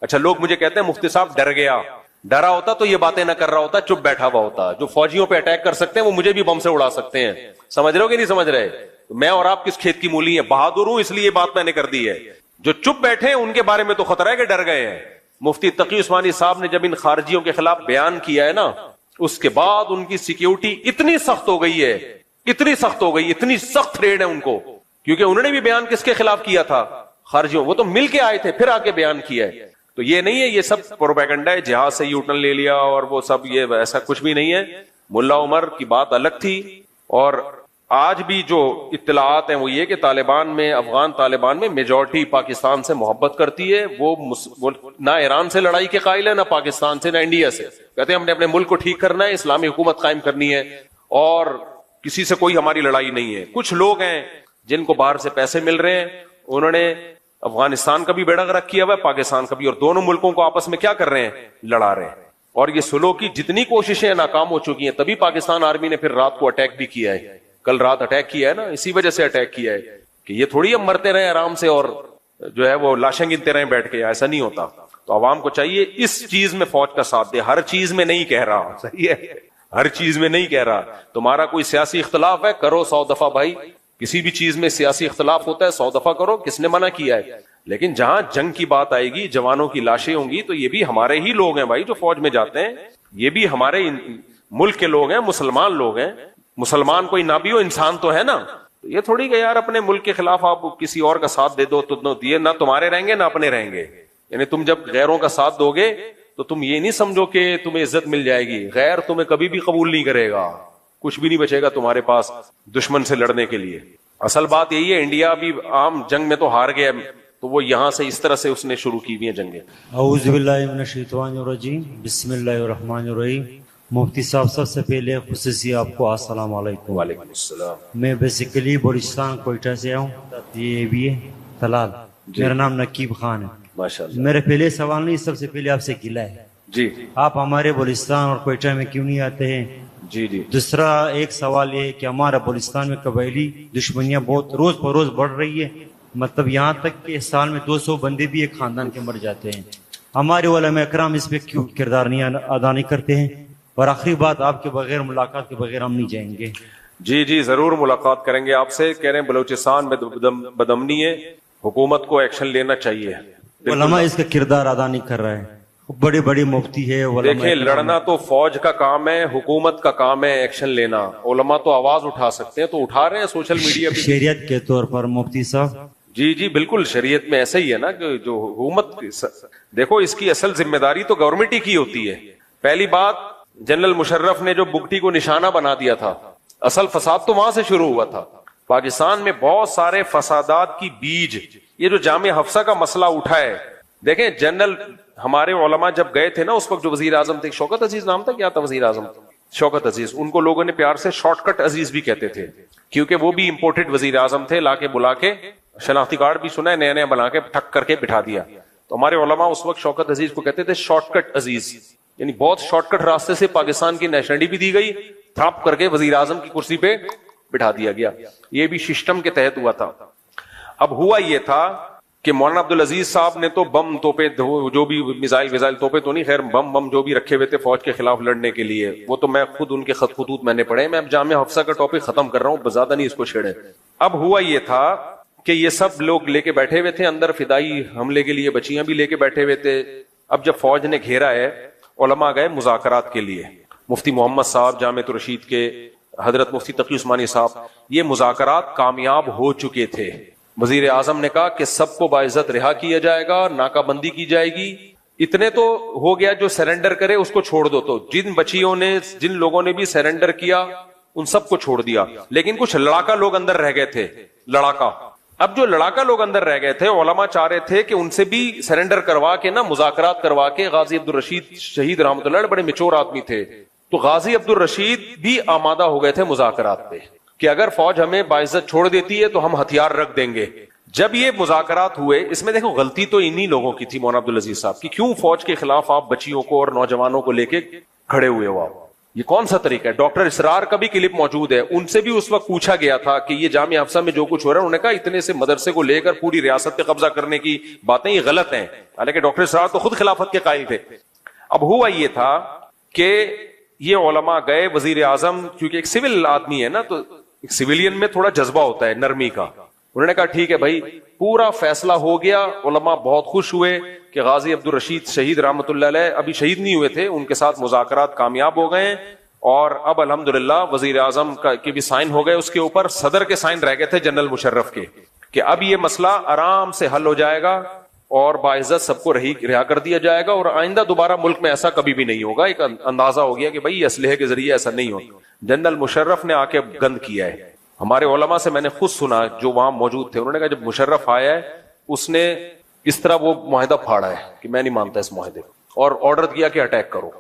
اچھا لوگ مجھے کہتے ہیں مفتی صاحب ڈر گیا. ڈرا ہوتا تو یہ باتیں نہ کر رہا ہوتا، چپ بیٹھا ہوا ہوتا. جو فوجیوں پہ اٹیک کر سکتے ہیں وہ مجھے بھی بم سے اڑا سکتے ہیں. سمجھ رہے ہو کہ نہیں سمجھ رہے؟ میں اور آپ کس کھیت کی مولی ہیں؟ بہادر ہوں اس لیے یہ بات میں نے کر دی ہے. جو چپ بیٹھے ہیں ان کے بارے میں تو خطرہ ہے کہ ڈر گئے ہیں. مفتی تقی عثمانی صاحب نے جب ان خارجیوں کے خلاف بیان کیا ہے نا، اس کے بعد ان کی سیکیورٹی اتنی سخت ہو گئی ہے، اتنی سخت ہو گئی، اتنی سخت ریڈ ہے ان کو. کیونکہ انہوں نے بھی بیان کس کے خلاف کیا تھا؟ خارجیوں. وہ تو مل کے آئے تھے، پھر آ کے بیان کیا ہے. تو یہ نہیں ہے یہ سب پروپیگنڈا ہے، جہاز سے یو ٹرن لے لیا اور وہ سب، یہ ایسا کچھ بھی نہیں ہے. ملا عمر کی بات الگ تھی. اور آج بھی جو اطلاعات ہیں وہ یہ کہ طالبان میں، افغان طالبان میں میجورٹی پاکستان سے محبت کرتی ہے. وہ نہ ایران سے لڑائی کے قائل ہے، نہ پاکستان سے، نہ انڈیا سے. کہتے ہیں ہم نے اپنے ملک کو ٹھیک کرنا ہے، اسلامی حکومت قائم کرنی ہے، اور کسی سے کوئی ہماری لڑائی نہیں ہے. کچھ لوگ ہیں جن کو باہر سے پیسے مل رہے ہیں، انہوں نے افغانستان کا بھی بیڑا غرق کیا ہوا ہے، پاکستان کا بھی، اور دونوں ملکوں کو آپس میں کیا کر رہے ہیں؟ لڑا رہے ہیں. اور یہ سلو کی جتنی کوششیں ناکام ہو چکی ہیں، تبھی پاکستان آرمی نے پھر رات کو اٹیک بھی کیا ہے. کل رات اٹیک کیا ہے نا، اسی وجہ سے اٹیک کیا ہے کہ یہ تھوڑی ہم مرتے رہے آرام سے اور جو ہے وہ لاشیں گنتے رہے بیٹھ کے. ایسا نہیں ہوتا. تو عوام کو چاہیے اس چیز میں فوج کا ساتھ دے. ہر چیز میں نہیں کہہ رہا، صحیح ہے، ہر چیز میں نہیں کہہ رہا. تمہارا کوئی سیاسی اختلاف ہے، کرو 100 دفعہ بھائی. کسی بھی چیز میں سیاسی اختلاف ہوتا ہے، 100 دفعہ کرو، کس نے منع کیا ہے؟ لیکن جہاں جنگ کی بات آئے گی، جوانوں کی لاشیں ہوں گی، تو یہ بھی ہمارے ہی لوگ ہیں بھائی جو فوج میں جاتے ہیں. یہ بھی ہمارے ملک کے لوگ ہیں, مسلمان لوگ ہیں, مسلمان کوئی نہ بھی ہو انسان تو ہے نا. یہ تھوڑی کہ یار اپنے ملک کے خلاف آپ کسی اور کا ساتھ دے دو تو یہ نہ تمہارے رہیں گے نہ اپنے رہیں گے. یعنی تم جب غیروں کا ساتھ دو گے تو تم یہ نہیں سمجھو کہ تمہیں عزت مل جائے گی, غیر تمہیں کبھی بھی قبول نہیں کرے گا, کچھ بھی نہیں بچے گا تمہارے پاس دشمن سے لڑنے کے لیے. اصل بات یہی ہے, انڈیا بھی عام جنگ میں تو ہار گیا, تو وہ یہاں سے اس طرح سے اس نے شروع کی ہوئی ہیں جنگیں. اعوذ باللہ من الشیطان الرجیم, بسم اللہ الرحمن الرحیم. مفتی صاحب سب سے پہلے خصوصی آپ کو السلام علیکم. وعلیکم السلام. میں بیسیکلی بلوچستان کوئٹہ سے ہوں, یہ بھی ہے تلال. میرا نام نقیب خان ہے. ماشاءاللہ. میرے پہلے سوال نہیں, سب سے پہلے آپ سے گلہ ہے جی آپ ہمارے بلوچستان اور کوئٹہ میں کیوں نہیں آتے ہیں. جی جی. دوسرا ایک سوال یہ ہے کہ ہمارا بلوچستان میں قبائلی دشمنیاں بہت روز بروز بڑھ رہی ہے, مطلب یہاں تک کہ سال میں 200 بندے بھی ایک خاندان کے مر جاتے ہیں. ہمارے علماء اکرام اس پہ کیوں کردار نہیں ادا نہیں کرتے ہیں. اور آخری بات, آپ کے بغیر ملاقات کے بغیر ہم نہیں جائیں گے. جی جی ضرور ملاقات کریں گے آپ سے. کہہ رہے ہیں بلوچستان میں بدامنی ہے, حکومت کو ایکشن لینا چاہیے. علماء اس کا کردار ادا نہیں کر رہے ہیں. بڑی بڑی مفتی ہے. دیکھیں لڑنا تو فوج کا کام ہے, حکومت کا کام ہے ایکشن لینا. علماء تو آواز اٹھا سکتے ہیں, تو اٹھا رہے ہیں سوشل میڈیا پہ. شریعت کے طور پر مفتی صاحب جی جی بالکل, شریعت میں ایسا ہی ہے نا کہ جو حکومت, دیکھو اس کی اصل ذمہ داری تو گورنمنٹ ہی کی ہوتی ہے. پہلی بات, جنرل مشرف نے جو بگٹی کو نشانہ بنا دیا تھا, اصل فساد تو وہاں سے شروع ہوا تھا. پاکستان میں بہت سارے فسادات کی بیج, یہ جو جامعہ حفصہ کا مسئلہ اٹھا ہے, دیکھیں جنرل ہمارے علماء جب گئے تھے نا, اس وقت جو وزیر اعظم تھے, شوکت عزیز نام تھا, کیا تھا وزیر اعظم, شوکت عزیز, ان کو لوگوں نے پیار سے شارٹ کٹ عزیز بھی کہتے تھے, کیونکہ وہ بھی امپورٹڈ وزیر اعظم تھے. لا کے بلا کے شناختی کارڈ بھی سنا ہے, نیا نیا بنا کے ٹھک کر کے بٹھا دیا. تو ہمارے علماء اس وقت شوکت عزیز کو کہتے تھے شارٹ کٹ عزیز, یعنی بہت شارٹ کٹ راستے سے پاکستان کی نیشنلٹی بھی دی گئی, تھاپ کر کے وزیر اعظم کی کرسی پہ بٹھا دیا گیا. یہ بھی سسٹم کے تحت ہوا تھا. اب ہوا یہ تھا کہ مولانا عبدالعزیز صاحب نے تو بم توپے, جو بھی میزائل توپے تو نہیں, خیر بم جو بھی رکھے ہوئے تھے فوج کے خلاف لڑنے کے لیے, وہ تو میں خود ان کے خط خطوط میں نے پڑھے. میں اب جامعہ حفصہ کا ٹاپک ختم کر رہا ہوں, زیادہ نہیں اس کو چھیڑے. اب ہوا یہ تھا کہ یہ سب لوگ لے کے بیٹھے ہوئے تھے اندر, فدائی حملے کے لیے بچیاں بھی لے کے بیٹھے ہوئے تھے. اب جب فوج نے گھیرا ہے, علماء گئے مذاکرات کے لیے. مفتی محمد صاحب جامعۃ الرشید کے, حضرت مفتی تقی عثمانی صاحب, یہ مذاکرات کامیاب ہو چکے تھے. وزیر اعظم نے کہا کہ سب کو باعزت رہا کیا جائے گا, ناکہ بندی کی جائے گی. اتنے تو ہو گیا, جو سرنڈر کرے اس کو چھوڑ دو. تو جن بچیوں نے, جن لوگوں نے بھی سرنڈر کیا, ان سب کو چھوڑ دیا. لیکن کچھ لڑاکا لوگ اندر رہ گئے تھے, لڑاکا. اب جو لڑاکا لوگ اندر رہ گئے تھے, علماء چاہ رہے تھے کہ ان سے بھی سرنڈر کروا کے نا, مذاکرات کروا کے. غازی عبدالرشید شہید رحمۃ اللہ بڑے میچور آدمی تھے, تو غازی عبدالرشید بھی آمادہ ہو گئے تھے مذاکرات پہ کہ اگر فوج ہمیں باعزت چھوڑ دیتی ہے تو ہم ہتھیار رکھ دیں گے. جب یہ مذاکرات ہوئے, اس میں دیکھو غلطی تو انہی لوگوں کی تھی, مولانا عبدالعزیز صاحب کی. کیوں فوج کے خلاف آپ بچیوں کو اور نوجوانوں کو لے کے کھڑے ہوئے ہو آپ؟ یہ کون سا طریقہ ہے؟ ڈاکٹر اسرار کا بھی کلپ موجود ہے, ان سے بھی اس وقت پوچھا گیا تھا کہ یہ جامعہ حفصہ میں جو کچھ ہو رہا ہے, انہوں نے کہا اتنے سے مدرسے کو لے کر پوری ریاست پہ قبضہ کرنے کی باتیں یہ غلط ہیں. حالانکہ ڈاکٹر اسرار تو خود خلافت کے قائل تھے. اب ہوا یہ تھا کہ یہ علماء گئے, وزیر اعظم کیونکہ ایک سول آدمی ہے نا, تو ایک سویلین میں تھوڑا جذبہ ہوتا ہے نرمی کا. انہوں نے کہا ٹھیک ہے بھائی, پورا فیصلہ ہو گیا. علماء بہت خوش ہوئے کہ غازی عبدالرشید شہید رحمۃ اللہ علیہ ابھی شہید نہیں ہوئے تھے, ان کے ساتھ مذاکرات کامیاب ہو گئے. اور اب الحمدللہ وزیر اعظم کے بھی سائن ہو گئے اس کے اوپر, صدر کے سائن رہ گئے تھے جنرل مشرف کے, کہ اب یہ مسئلہ آرام سے حل ہو جائے گا اور باعزت سب کو رہا کر دیا جائے گا, اور آئندہ دوبارہ ملک میں ایسا کبھی بھی نہیں ہوگا. ایک اندازہ ہو گیا کہ بھائی اسلحے کے ذریعے ایسا نہیں ہو. جنرل مشرف نے آ کے گند کیا ہے. ہمارے علماء سے میں نے خود سنا جو وہاں موجود تھے, انہوں نے کہا جب مشرف آیا ہے اس نے اس طرح وہ معاہدہ پھاڑا ہے کہ میں نہیں مانتا اس معاہدے کو, اور آرڈر کیا کہ اٹیک کرو.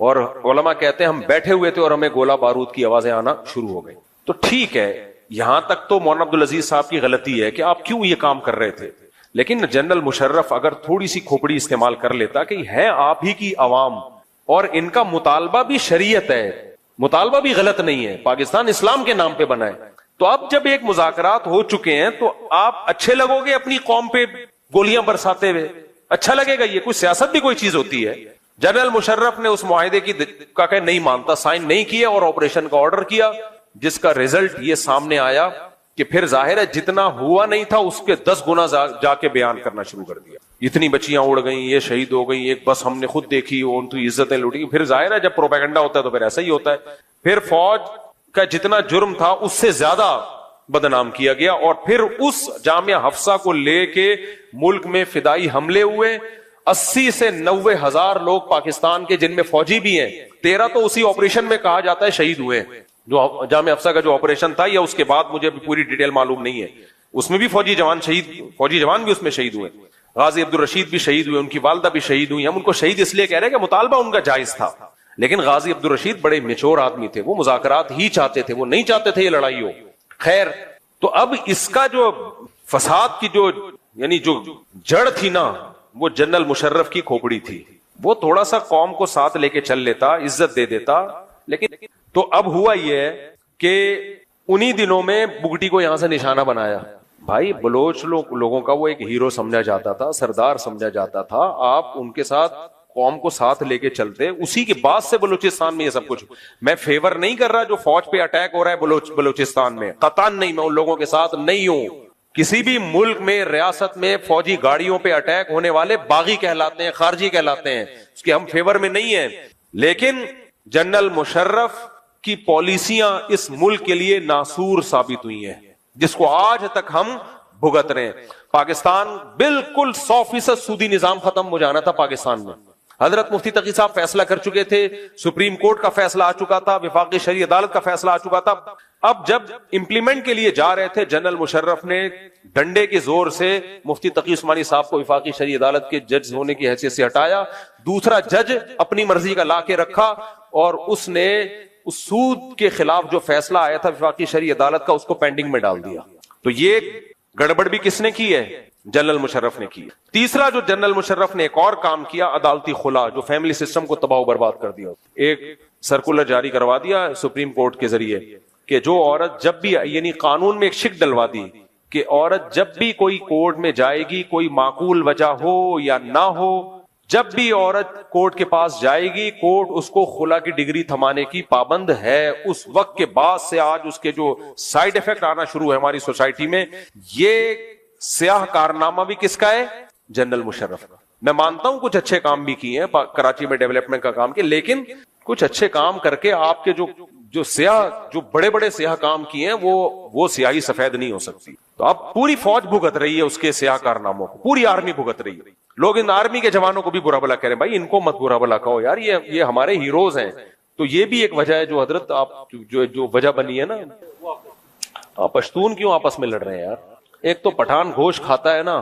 اور علماء کہتے ہیں ہم بیٹھے ہوئے تھے اور ہمیں گولہ بارود کی آوازیں آنا شروع ہو گئی. تو ٹھیک ہے, یہاں تک تو مولانا عبدالعزیز صاحب کی غلطی ہے کہ آپ کیوں یہ کام کر رہے تھے. لیکن جنرل مشرف اگر تھوڑی سی کھوپڑی استعمال کر لیتا کہ ہے آپ ہی کی عوام اور ان کا مطالبہ بھی شریعت ہے, مطالبہ بھی غلط نہیں ہے, پاکستان اسلام کے نام پہ بنا ہے, تو اب جب ایک مذاکرات ہو چکے ہیں تو آپ اچھے لگو گے اپنی قوم پہ گولیاں برساتے ہوئے, اچھا لگے گا؟ یہ کوئی سیاست بھی کوئی چیز ہوتی ہے؟ جنرل مشرف نے اس معاہدے کی کا کہ نہیں مانتا, سائن نہیں کیا اور آپریشن کا آرڈر کیا, جس کا ریزلٹ یہ سامنے آیا کہ پھر ظاہر ہے جتنا ہوا نہیں تھا اس کے 10 گنا جا کے بیان کرنا شروع کر دیا. اتنی بچیاں اڑ گئیں, یہ شہید ہو گئیں, ایک بس ہم نے خود دیکھی, ان کی عزتیں لوٹی. پھر ظاہر ہے جب پروپیگنڈا ہوتا ہے تو پھر ایسا ہی ہوتا ہے. پھر فوج کا جتنا جرم تھا اس سے زیادہ بدنام کیا گیا, اور پھر اس جامعہ حفصہ کو لے کے ملک میں فدائی حملے ہوئے. 80 سے 90 ہزار لوگ پاکستان کے, جن میں فوجی بھی ہیں, 13 تو اسی آپریشن میں کہا جاتا ہے شہید ہوئے, جو جامعہ حفصہ کا جو آپریشن تھا, یا اس کے بعد مجھے پوری ڈیٹیل معلوم نہیں ہے. اس میں بھی فوجی جوان بھی اس میں شہید ہوئے. غازی عبدالرشید بھی شہید ہوئے, ان کی والدہ بھی شہید ہوئی. ہم ان کو شہید اس لیے کہہ رہے ہیں کہ مطالبہ ان کا جائز تھا, لیکن غازی عبدالرشید بڑے میچور آدمی تھے, وہ مذاکرات ہی چاہتے تھے, وہ نہیں چاہتے تھے یہ لڑائی ہو. خیر, تو اب اس کا جو فساد کی یعنی جو جڑ تھی نا, وہ جنرل مشرف کی کھوپڑی تھی. وہ تھوڑا سا قوم کو ساتھ لے کے چل لیتا, عزت دے دیتا. لیکن تو اب ہوا یہ ہے کہ انہی دنوں میں بگٹی کو یہاں سے نشانہ بنایا. بھائی بلوچ لوگوں کا وہ ایک ہیرو سمجھا جاتا تھا, سردار سمجھا جاتا تھا. آپ ان کے ساتھ قوم کو ساتھ لے کے چلتے, اسی کے بعد سے بلوچستان میں یہ سب کچھ. میں فیور نہیں کر رہا جو فوج پہ اٹیک ہو رہا ہے بلوچستان میں, قطعاً نہیں, میں ان لوگوں کے ساتھ نہیں ہوں. کسی بھی ملک میں, ریاست میں فوجی گاڑیوں پہ اٹیک ہونے والے باغی کہلاتے ہیں, خارجی کہلاتے ہیں, اس کے ہم فیور میں نہیں ہیں. لیکن جنرل مشرف کی پالیسیاں اس ملک کے لیے ناسور ثابت ہوئی ہیں, جس کو آج تک ہم بھگت رہے ہیں. پاکستان بالکل 100% سودی نظام ختم ہو جانا تھا پاکستان میں. حضرت مفتی تقی صاحب فیصلہ کر چکے تھے, سپریم کورٹ کا فیصلہ آ چکا تھا, وفاقی شرعی عدالت کا فیصلہ آ چکا تھا. اب جب امپلیمنٹ کے لیے جا رہے تھے, جنرل مشرف نے ڈنڈے کے زور سے مفتی تقی عثمانی صاحب کو وفاقی شرعی عدالت کے جج ہونے کی حیثیت سے ہٹایا. دوسرا جج اپنی مرضی کا لا کے رکھا, اور اس نے اس سود کے خلاف جو فیصلہ آیا تھا وفاقی شرعی عدالت کا, اس کو پینڈنگ میں ڈال دیا. تو یہ گڑبڑ بھی کس نے کی ہے؟ جنرل مشرف نے کی. تیسرا جو جنرل مشرف نے ایک اور کام کیا, عدالتی خلا, جو فیملی سسٹم کو تباہ و برباد کر دیا. ایک سرکولر جاری کروا دیا سپریم کورٹ کے ذریعے کہ جو عورت جب بھی, یعنی قانون میں ایک شک ڈلوا دی کہ عورت جب بھی کوئی کورٹ میں جائے گی, کوئی معقول وجہ ہو یا نہ ہو, جب بھی عورت کورٹ کے پاس جائے گی, کورٹ اس کو خلا کی ڈگری تھمانے کی پابند ہے. اس وقت کے بعد سے آج اس کے جو سائیڈ ایفیکٹ آنا شروع ہے ہماری سوسائٹی میں, یہ سیاہ کارنامہ بھی کس کا ہے؟ جنرل مشرف کا. میں مانتا ہوں کچھ اچھے کام بھی کیے ہیں, کراچی میں ڈیولپمنٹ کا کام کیا, لیکن کچھ اچھے کام کر کے آپ کے جو سیاہ, جو بڑے بڑے سیاہ کام کیے ہیں, وہ سیاہی سفید نہیں ہو سکتی. تو اب پوری فوج بھگت رہی ہے اس کے سیاہ کارناموں کو, پوری آرمی بھگت رہی ہے. لوگ ان آرمی کے جوانوں کو بھی برا بلا کہہ رہے ہیں, بھائی ان کو مت برا بلا کہو یار, یہ ہمارے ہیروز ہیں. تو یہ بھی ایک وجہ ہے جو حضرت آپ جو وجہ بنی ہے نا. پشتون کیوں آپس میں لڑ رہے ہیں یار؟ ایک تو پٹھان گوشت کھاتا ہے نا,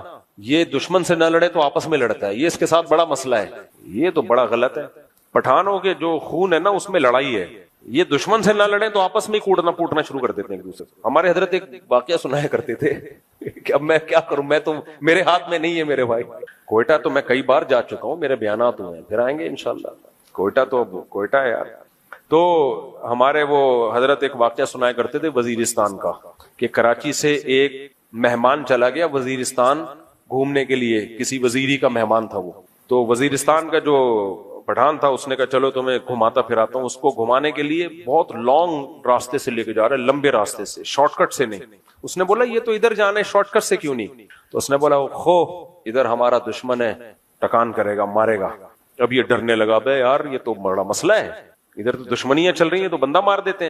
یہ دشمن سے نہ لڑے تو آپس میں لڑتا ہے, یہ اس کے ساتھ بڑا مسئلہ ہے. یہ تو بڑا غلط ہے. پٹھانوں کے جو خون ہے نا اس میں لڑائی ہے, یہ دشمن سے نہ لڑیں تو آپس میں کوڑنا پوٹنا شروع کر دیتے ہیں ایک دوسرے سے. ہمارے حضرت ایک واقعہ سنایا کرتے تھے کہ اب میں کیا کروں, میں تو میرے ہاتھ میں نہیں ہے میرے بھائی. کوئٹہ تو میں کئی بار جا چکا ہوں, میرے بیانات ہوئے ہیں, پھر آئیں گے انشاءاللہ. کوئٹہ تو کوئٹہ ہے یار. تو ہمارے وہ حضرت ایک واقعہ سنایا کرتے تھے وزیرستان کا, کہ کراچی سے ایک مہمان چلا گیا وزیرستان گھومنے کے لیے, کسی وزیری کا مہمان تھا وہ. تو وزیرستان کا جو پٹھان تھا اس نے کہا چلو تمہیں گھماتا پھراتا ہوں. اس کو گھمانے کے لیے بہت لانگ راستے سے لے کے جا رہا ہے, لمبے راستے سے, شارٹ کٹ سے نہیں. اس نے بولا یہ تو ادھر جانا ہے, شارٹ کٹ سے کیوں نہیں؟ تو اس نے بولا خو ادھر ہمارا دشمن ہے, ٹکان کرے گا, مارے گا. اب یہ ڈرنے لگا, بے یار یہ تو بڑا مسئلہ ہے, ادھر تو دشمنیاں چل رہی ہیں تو بندہ مار دیتے ہیں.